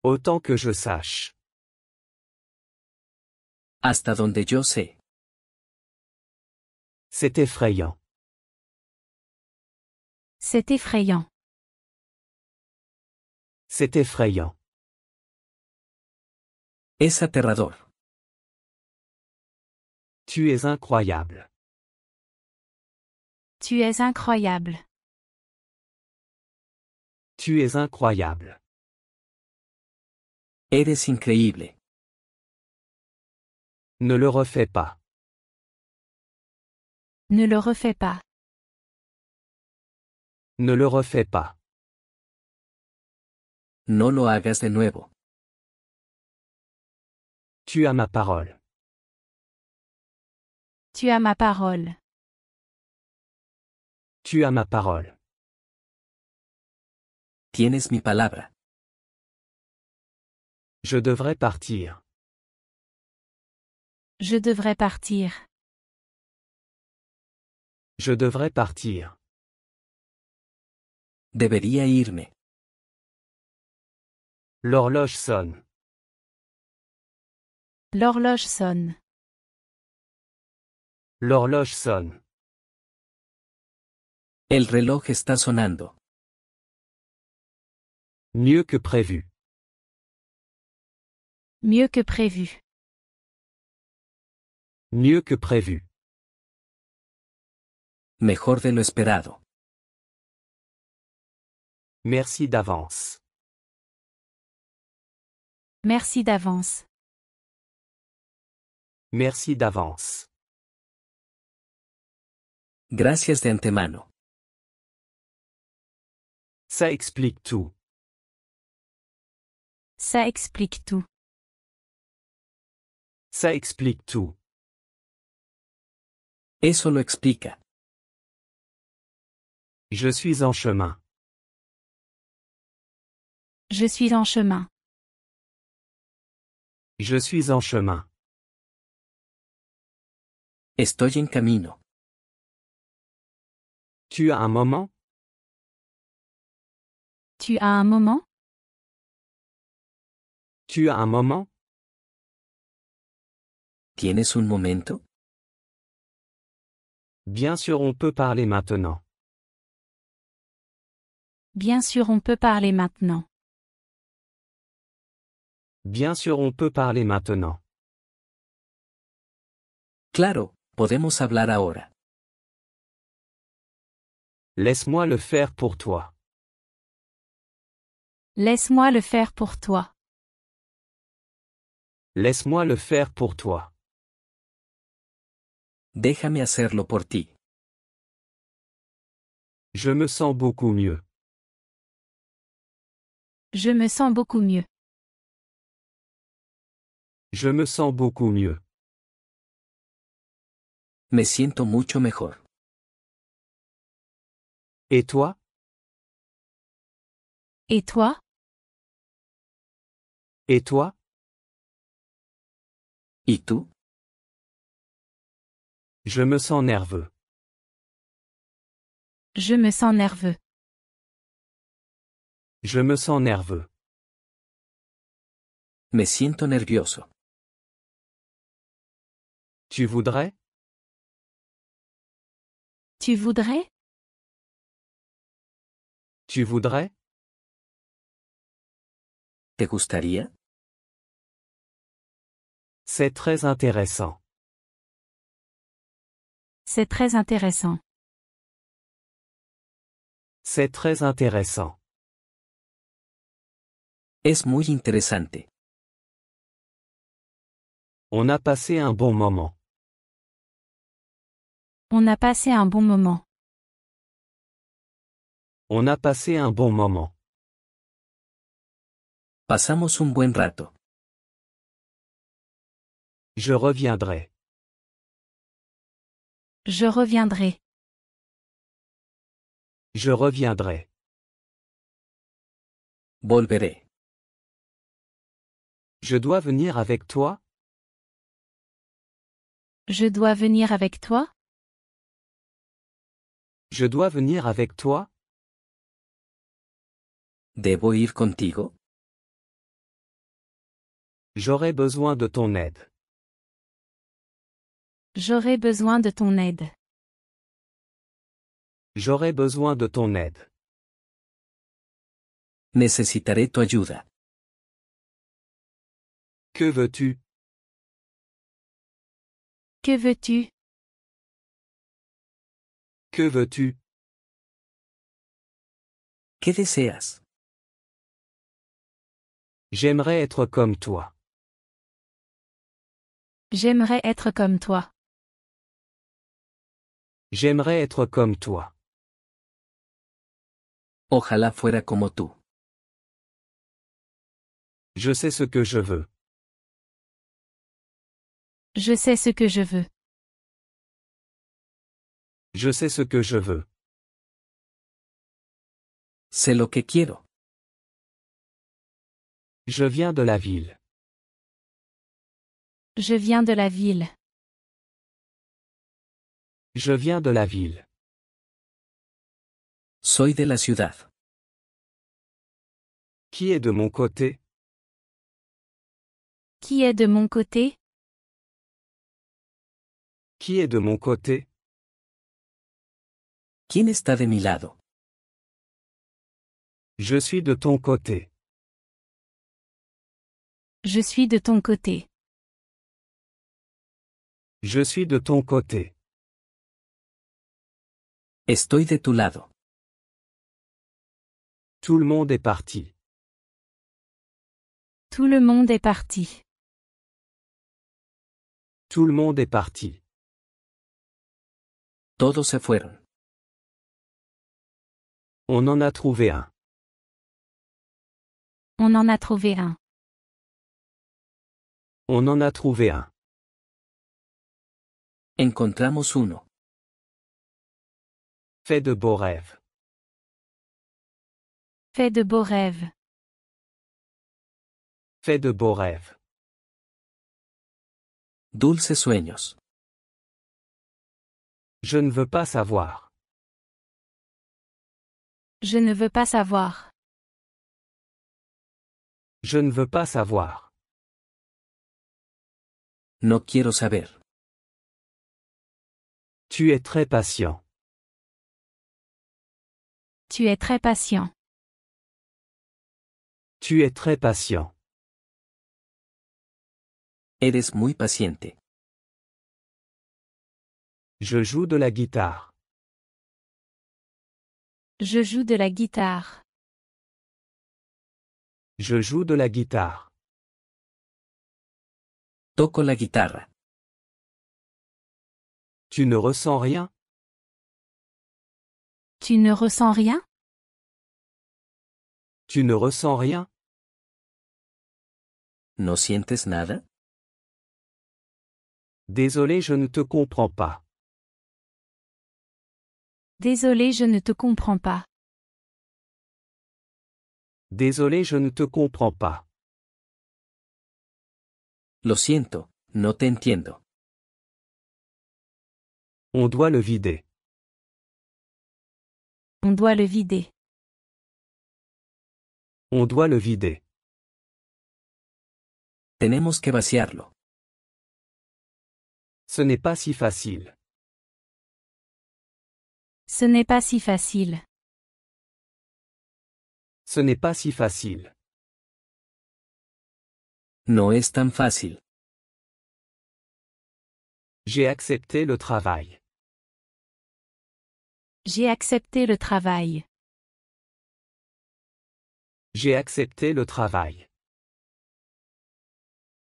Autant que je sache.
Hasta donde yo sé.
C'est effrayant.
C'est effrayant.
C'est effrayant.
Es aterrador.
Tu es incroyable.
Tu es incroyable.
Tu es incroyable.
Eres increíble.
Ne le refais pas.
Ne le refais pas.
Ne le refais pas.
No lo hagas de nuevo.
Tu as ma parole.
Tu as ma parole.
Tu as ma parole.
Tienes mi palabra.
Je devrais partir.
Je devrais partir.
Je devrais partir.
Debería irme.
L'horloge sonne.
L'horloge sonne.
L'horloge sonne.
El reloj está sonando.
Mieux que prévu.
Mieux que prévu.
Mieux que prévu.
Mejor de lo esperado.
Merci d'avance.
Merci d'avance.
Merci d'avance.
Gracias de antemano.
Ça explique tout.
Ça explique tout.
Ça explique tout.
Eso lo explica.
Je suis en chemin.
Je suis en chemin.
Je suis en chemin.
Estoy en camino.
Tu as un moment?
Tu as un moment?
Tu as un moment?
¿Tienes un momento?
Bien sûr, on peut parler maintenant.
Bien sûr, on peut parler maintenant.
Bien sûr, on peut parler maintenant.
Claro, podemos hablar ahora.
Laisse-moi le faire pour toi.
Laisse-moi le faire pour toi.
Laisse-moi le faire pour toi.
Déjame hacerlo por ti.
Je me sens beaucoup mieux.
Je me sens beaucoup mieux.
Je me sens beaucoup mieux.
Me siento mucho mejor.
Et toi?
Et toi?
Et toi?
¿Y tú?
Je me sens nerveux.
Je me sens nerveux.
Je me sens nerveux.
Me siento nervioso.
Tu voudrais?
Tu voudrais?
Tu voudrais?
¿Te gustaría?
C'est très intéressant.
C'est très intéressant.
C'est très intéressant.
Es muy interesante.
On a passé un bon moment.
On a passé un bon moment.
On a passé un bon moment.
Pasamos un buen rato.
Je reviendrai.
Je reviendrai.
Je reviendrai.
Volveré.
Je dois venir avec toi?
Je dois venir avec toi?
Je dois venir avec toi?
¿Debo ir contigo?
J'aurais besoin de ton aide.
J'aurai besoin de ton aide.
J'aurais besoin de ton aide.
Necesitaré tu ayuda.
Que veux-tu?
Que veux-tu?
Que veux-tu?
¿Qué deseas?
J'aimerais être comme toi.
J'aimerais être comme toi.
J'aimerais être comme toi.
Ojalá fuera como tú.
Je sais ce que je veux.
Je sais ce que je veux.
Je sais ce que je veux.
Sé lo que quiero.
Je viens de la ville.
Je viens de la ville.
Je viens de la ville.
Soy de la ciudad.
Qui est de mon côté?
Qui est de mon côté?
Qui est de mon côté?
¿Quién está de mi lado?
Je suis de ton côté.
Je suis de ton côté.
Je suis de ton côté.
Estoy de tu lado.
Tout le monde est parti.
Tout le monde est parti.
Tout le monde est parti.
Todos se fueron.
On en a trouvé un.
On en a trouvé un.
On en a trouvé un.
Encontramos uno.
Fais de beaux rêves.
Fais de beaux rêves.
Fais de beaux rêves.
Dulces sueños.
Je ne veux pas savoir.
Je ne veux pas savoir.
Je ne veux pas savoir.
No quiero saber.
Tu es très patient.
Tu es très patient.
Tu es très patient.
Eres muy paciente.
Je joue de la guitare.
Je joue de la guitare.
Je joue de la guitare.
Toco la guitarra.
Tu ne ressens rien?
Tu ne ressens rien?
Tu ne ressens rien?
¿No sientes nada?
Désolé, je ne te comprends pas.
Désolé, je ne te comprends pas.
Désolé, je ne te comprends pas.
Lo siento, no te entiendo.
On doit le vider.
On doit le vider.
On doit le vider.
Tenemos que vaciarlo.
Ce n'est pas si facile.
Ce n'est pas si facile.
Ce n'est pas si facile.
No es tan fácil.
J'ai accepté le travail.
J'ai accepté le travail.
J'ai accepté le travail.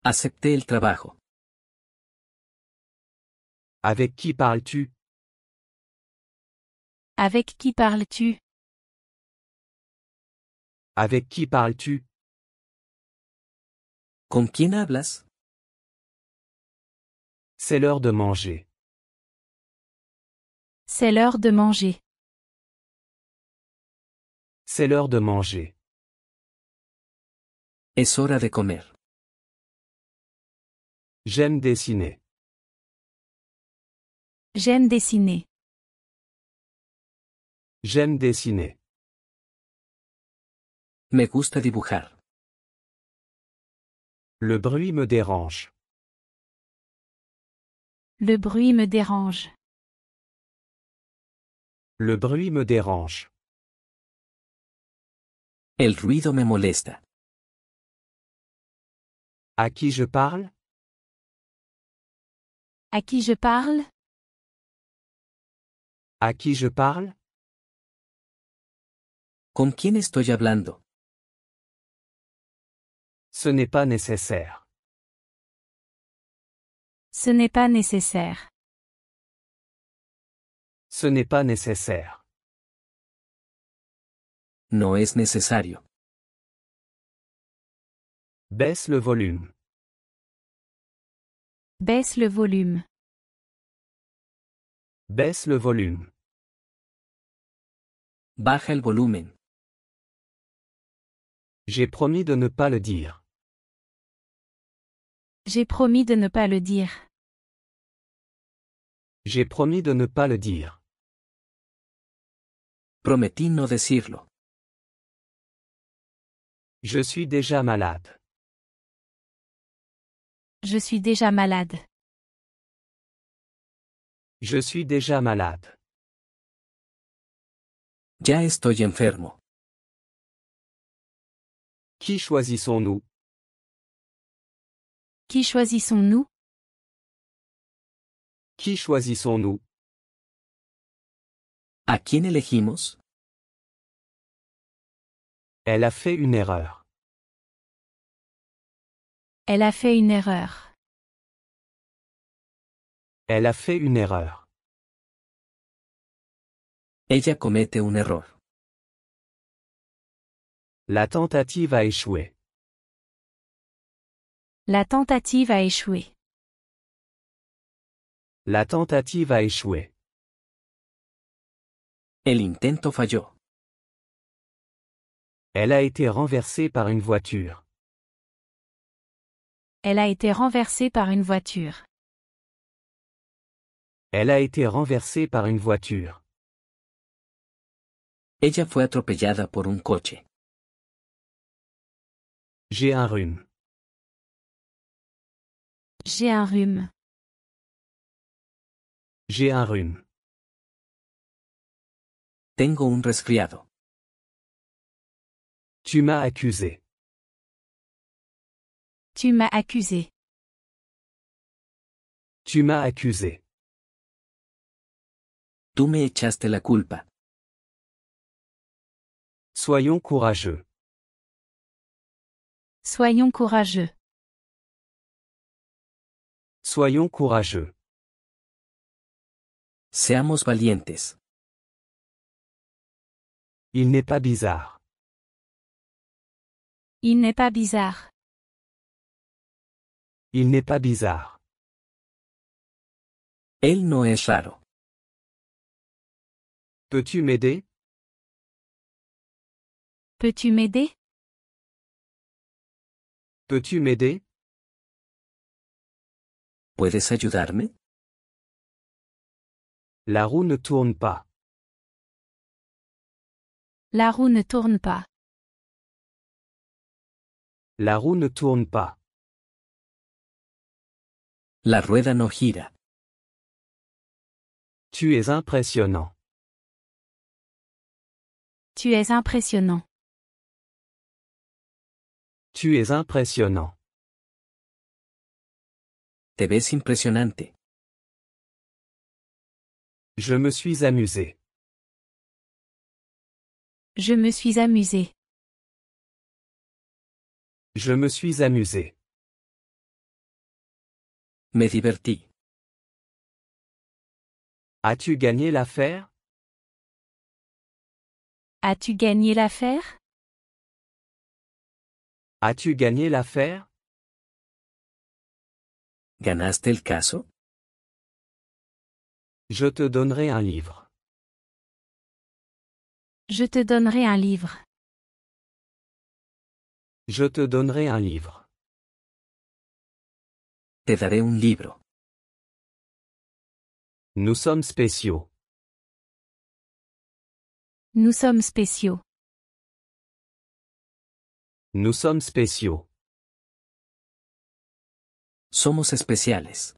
Acepté el trabajo.
Avec qui parles-tu?
Avec qui parles-tu?
Avec qui parles-tu?
¿Con quién hablas?
C'est l'heure de manger.
C'est l'heure de manger.
C'est l'heure de manger.
Es hora de comer.
J'aime dessiner.
J'aime dessiner.
J'aime dessiner.
Me gusta dibujar.
Le bruit me dérange.
Le bruit me dérange.
Le bruit me dérange.
El ruido me molesta.
À qui je parle?
À qui je parle?
À qui je parle?
¿Con quién estoy hablando?
Ce n'est pas nécessaire.
Ce n'est pas nécessaire.
Ce n'est pas nécessaire.
No es necesario.
Baisse le volume.
Baisse le volume.
Baisse le volume.
Baja el volumen.
J'ai promis de ne pas le dire.
J'ai promis de ne pas le dire.
J'ai promis de ne pas le dire.
Prometí no decirlo.
Je suis déjà malade.
Je suis déjà malade.
Je suis déjà malade.
Ya estoy enfermo.
Qui choisissons-nous?
Qui choisissons-nous?
Qui choisissons-nous?
¿A quién elegimos?
Elle a fait une erreur.
Elle a fait une erreur.
Elle a fait une erreur.
Ella comete un error.
La tentative a échoué.
La tentative a échoué.
La tentative a échoué.
El intento falló.
Elle a été renversée par une voiture.
Elle a été renversée par une voiture.
Elle a été renversée par une voiture.
Ella fue atropellada por un coche.
J'ai un rhume.
J'ai un rhume.
J'ai un rhume.
Tengo un resfriado.
Tu m'as accusé.
Tu m'as accusé.
Tu m'as accusé.
Tú me echaste la culpa.
Soyons courageux.
Soyons courageux.
Soyons courageux.
Seamos valientes.
Il n'est pas bizarre.
Il n'est pas bizarre.
Il n'est pas bizarre.
Él no es raro.
Peux-tu m'aider?
Peux-tu m'aider?
Peux-tu m'aider?
¿Puedes ayudarme?
La roue ne tourne pas.
La roue ne tourne pas.
La roue ne tourne pas.
La rueda no gira.
Tu es impressionnant.
Tu es impressionnant.
Tu es impressionnant.
Te ves impresionante.
Je me suis amusé.
Je me suis amusé.
Je me suis amusé.
Me divertí.
As-tu gagné l'affaire?
As-tu gagné l'affaire?
As-tu gagné l'affaire?
¿Ganaste el caso?
Je te donnerai un livre.
Je te donnerai un livre.
Je te donnerai un livre.
Te daré un libro.
Nous sommes spéciaux.
Nous sommes spéciaux.
Nous sommes spéciaux.
Somos especiales.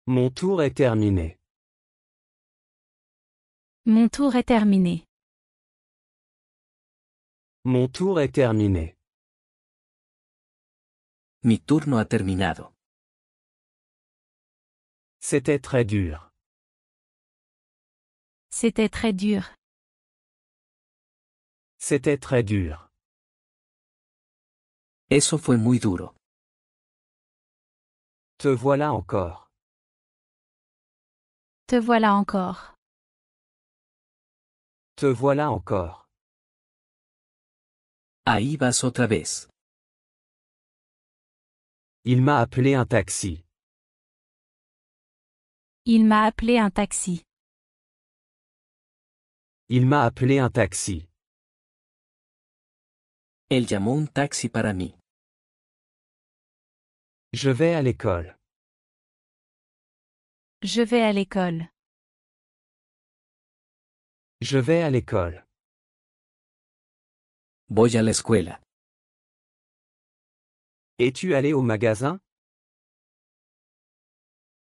Mon tour est terminé.
Mon tour est terminé.
Mon tour est terminé.
Mi turno ha terminado.
C'était très dur.
C'était très dur.
C'était très dur.
Eso fue muy duro.
Te voilà encore.
Te voilà encore.
Te voilà encore.
Ahí vas otra vez.
Il m'a appelé un taxi.
Il m'a appelé un taxi.
Il m'a appelé un taxi.
Él llamó un taxi para mí.
Je vais à l'école.
Je vais à l'école.
Je vais à l'école.
Voy a la escuela.
Es-tu allé au magasin?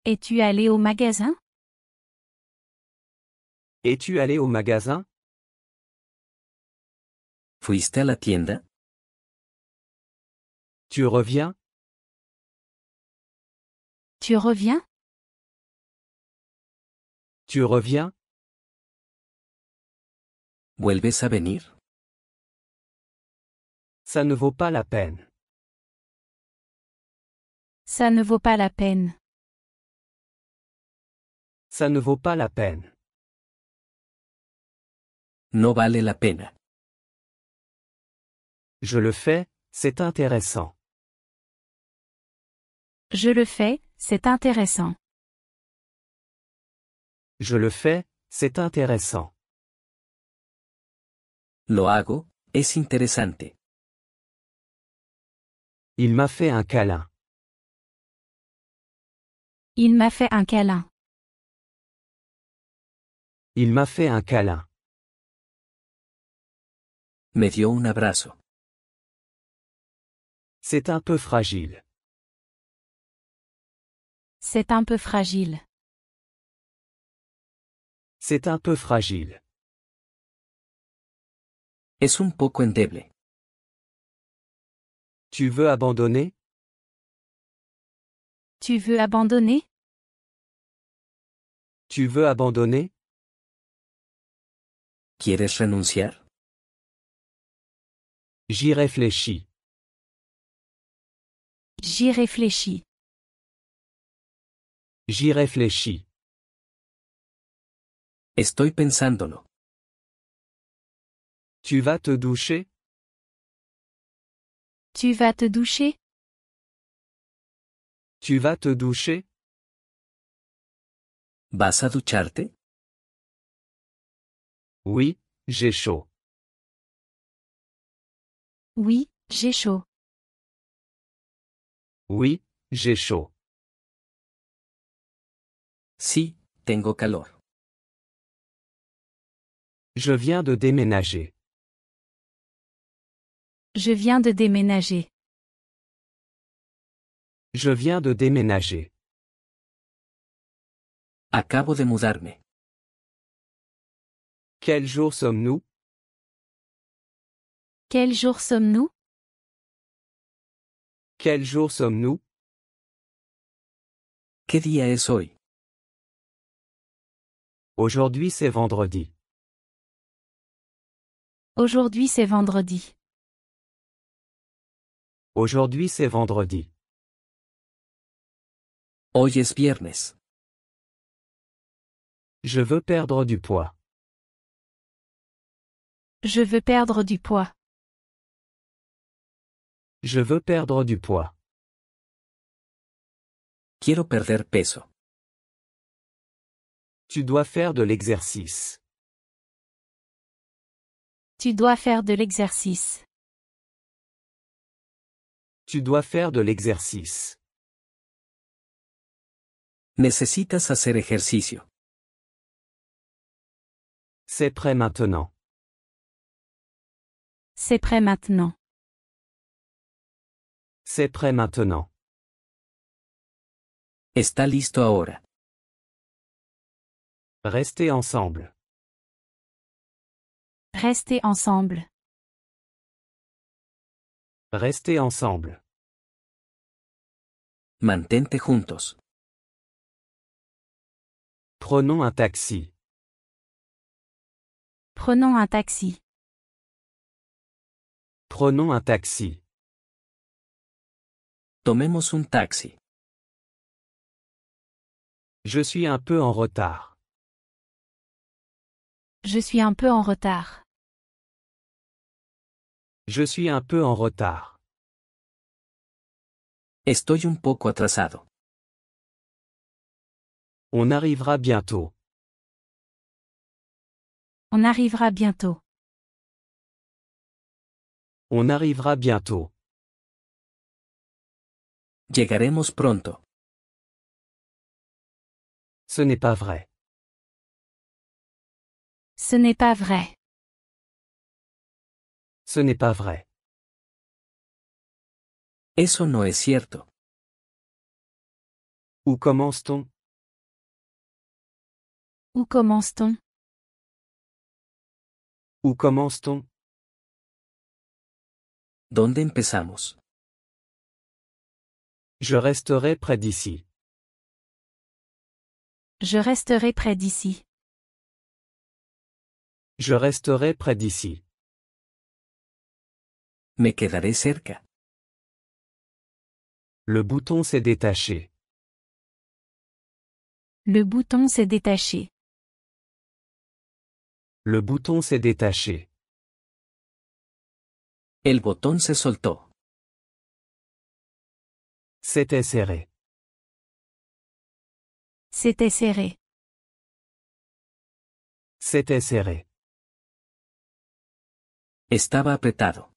Es-tu allé au magasin?
Es-tu allé au magasin?
¿Fuiste a la tienda?
Tu reviens?
Tu reviens?
Tu reviens?
¿Vuelves a venir?
Ça ne vaut pas la peine.
Ça ne vaut pas la peine.
Ça ne vaut pas la peine.
No vale la pena.
Je le fais, c'est intéressant.
Je le fais, c'est intéressant.
Je le fais, c'est intéressant.
Lo hago, es interesante.
Il m'a fait un câlin.
Il m'a fait un câlin.
Il m'a fait un câlin.
Me dio un abrazo.
C'est un peu fragile.
C'est un peu fragile.
C'est un peu fragile.
Es un poco endeble.
Tu veux abandonner?
Tu veux abandonner?
Tu veux abandonner?
¿Quieres renunciar?
J'y réfléchis.
J'y réfléchis.
J'y réfléchis.
Estoy pensándolo.
Tu vas te doucher?
Tu vas te doucher?
Tu vas te doucher?
¿Vas a ducharte?
Oui, j'ai chaud.
Oui, j'ai chaud.
Oui, j'ai chaud.
Sí, tengo calor.
Je viens de déménager.
Je viens de déménager.
Je viens de déménager.
Acabo de mudarme.
Quel jour sommes-nous?
Quel jour sommes-nous?
Quel jour sommes-nous?
¿Qué día es hoy?
Aujourd'hui c'est vendredi.
Aujourd'hui c'est vendredi.
Aujourd'hui c'est vendredi.
Hoy es viernes.
Je veux perdre du poids.
Je veux perdre du poids.
Je veux perdre du poids.
Quiero perder peso.
Tu dois faire de l'exercice.
Tu dois faire de l'exercice.
Tu dois faire de l'exercice.
Necesitas hacer ejercicio.
C'est prêt maintenant.
C'est prêt maintenant.
C'est prêt maintenant.
Está listo ahora.
Restez ensemble.
Restez ensemble.
Restez ensemble.
Mantente juntos.
Prenons un taxi.
Prenons un taxi.
Prenons un taxi.
Tomemos un taxi.
Je suis un peu en retard.
Je suis un peu en retard.
Je suis un peu en retard.
Estoy un poco atrasado.
On arrivera bientôt.
On arrivera bientôt.
On arrivera bientôt.
Llegaremos pronto.
Ce n'est pas vrai.
Ce n'est pas vrai.
Ce n'est pas vrai.
Eso no es cierto.
Où commence-t-on?
Où commence-t-on?
Où commence-t-on?
¿Dónde empezamos?
Je resterai près d'ici.
Je resterai près d'ici.
Je resterai près d'ici.
Me quedaré cerca.
Le bouton s'est détaché.
Le bouton s'est détaché.
Le bouton s'est détaché.
El botón se soltó.
C'était serré.
C'était serré.
C'était serré.
Estaba apretado.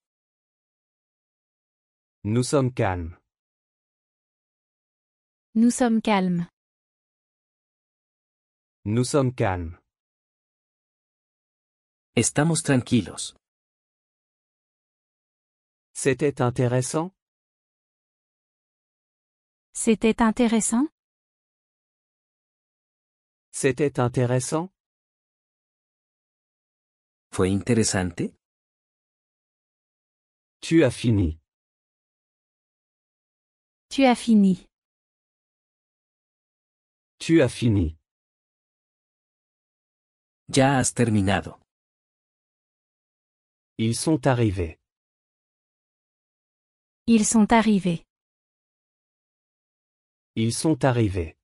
Nous sommes calmes.
Nous sommes calmes.
Nous sommes calmes.
Estamos tranquilos.
C'était intéressant?
C'était intéressant?
C'était intéressant?
¿Fue interesante?
Tu as fini.
Tu as fini.
Tu as fini.
Ya has terminado.
Ils sont arrivés.
Ils sont arrivés.
Ils sont arrivés.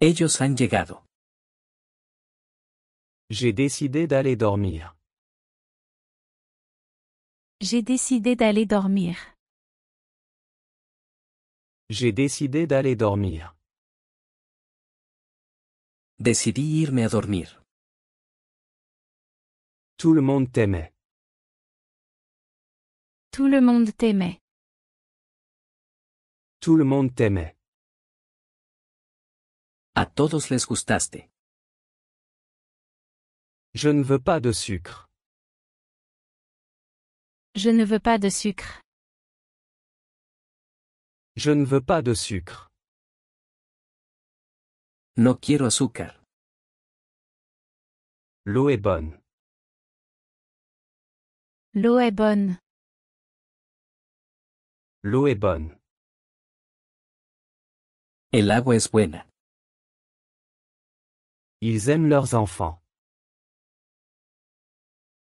Ellos han llegado.
J'ai décidé d'aller dormir.
J'ai décidé d'aller dormir.
J'ai décidé d'aller dormir.
Decidí irme a dormir.
Tout le monde t'aimait.
Tout le monde t'aimait.
Tout le monde t'aimait.
A todos les gustaste.
Je ne veux pas de sucre.
Je ne veux pas de sucre.
Je ne veux pas de sucre.
No quiero azúcar.
L'eau est bonne.
L'eau est bonne.
L'eau est bonne.
El agua es buena.
Ils aiment leurs enfants.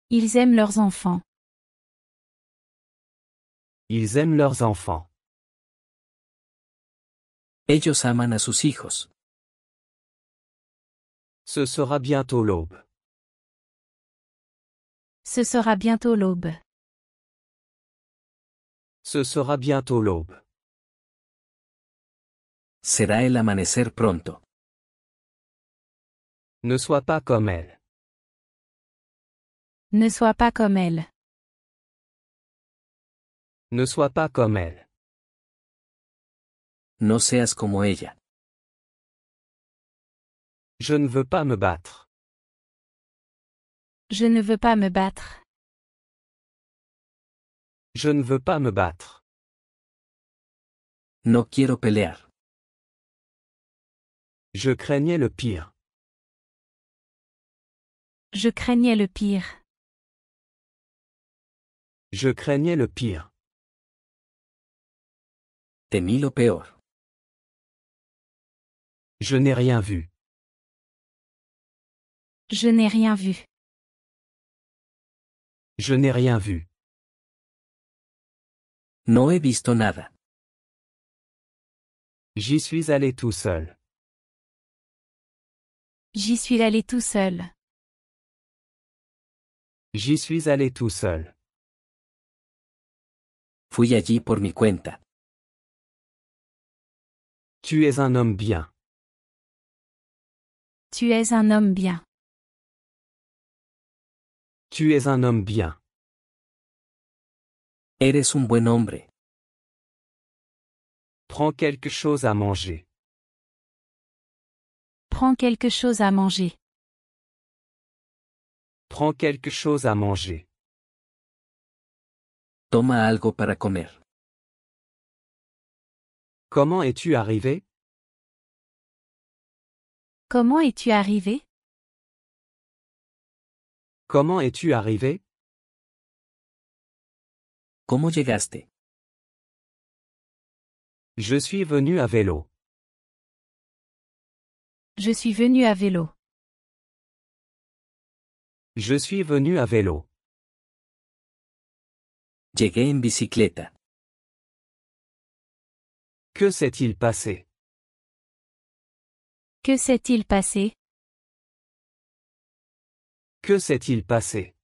Ils aiment leurs enfants.
Ils aiment leurs enfants.
Ellos aman a sus hijos.
Ce sera bientôt l'aube.
Ce sera bientôt l'aube.
Ce sera bientôt l'aube.
Será el amanecer pronto.
Ne sois pas comme elle.
Ne sois pas comme elle.
Ne sois pas comme elle.
No seas como ella.
Je ne veux pas me battre.
Je ne veux pas me battre.
Je ne veux pas me battre.
No quiero pelear.
Je craignais le pire.
Je craignais le pire.
Je craignais le pire.
Temí lo peor.
Je n'ai rien vu.
Je n'ai rien vu.
Je n'ai rien vu.
No he visto nada.
J'y suis allé tout seul.
J'y suis allé tout seul.
J'y suis allé tout seul.
Fui allí por mi cuenta.
Tu es un homme bien.
Tu es un homme bien.
Tu es un homme bien.
Eres un buen hombre.
Prends quelque chose à manger.
Prends quelque chose à manger.
Prends quelque chose à manger.
Toma algo para comer.
Comment es-tu arrivé?
Comment es-tu arrivé?
Comment es-tu arrivé?
¿Cómo llegaste?
Je suis venu à vélo.
Je suis venu à vélo.
Je suis venu à vélo.
Llegué en bicicleta.
Que s'est-il passé?
Que s'est-il passé?
Que s'est-il passé?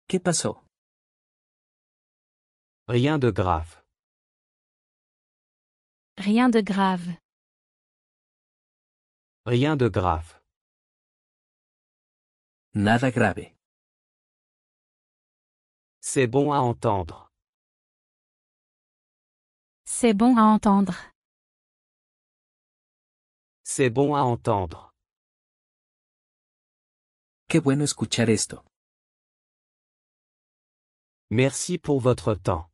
¿Qué pasó?
Rien de grave.
Rien de grave.
Rien de grave.
Nada grave.
C'est bon à entendre.
C'est bon à entendre.
C'est bon à entendre.
Qué bueno escuchar esto.
Merci pour votre temps.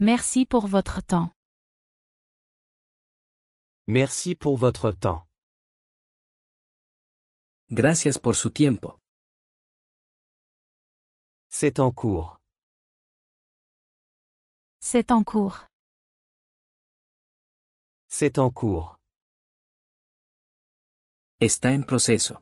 Merci pour votre temps.
Merci pour votre temps.
Gracias por su tiempo.
C'est en cours.
C'est en cours.
C'est en cours.
Está en proceso.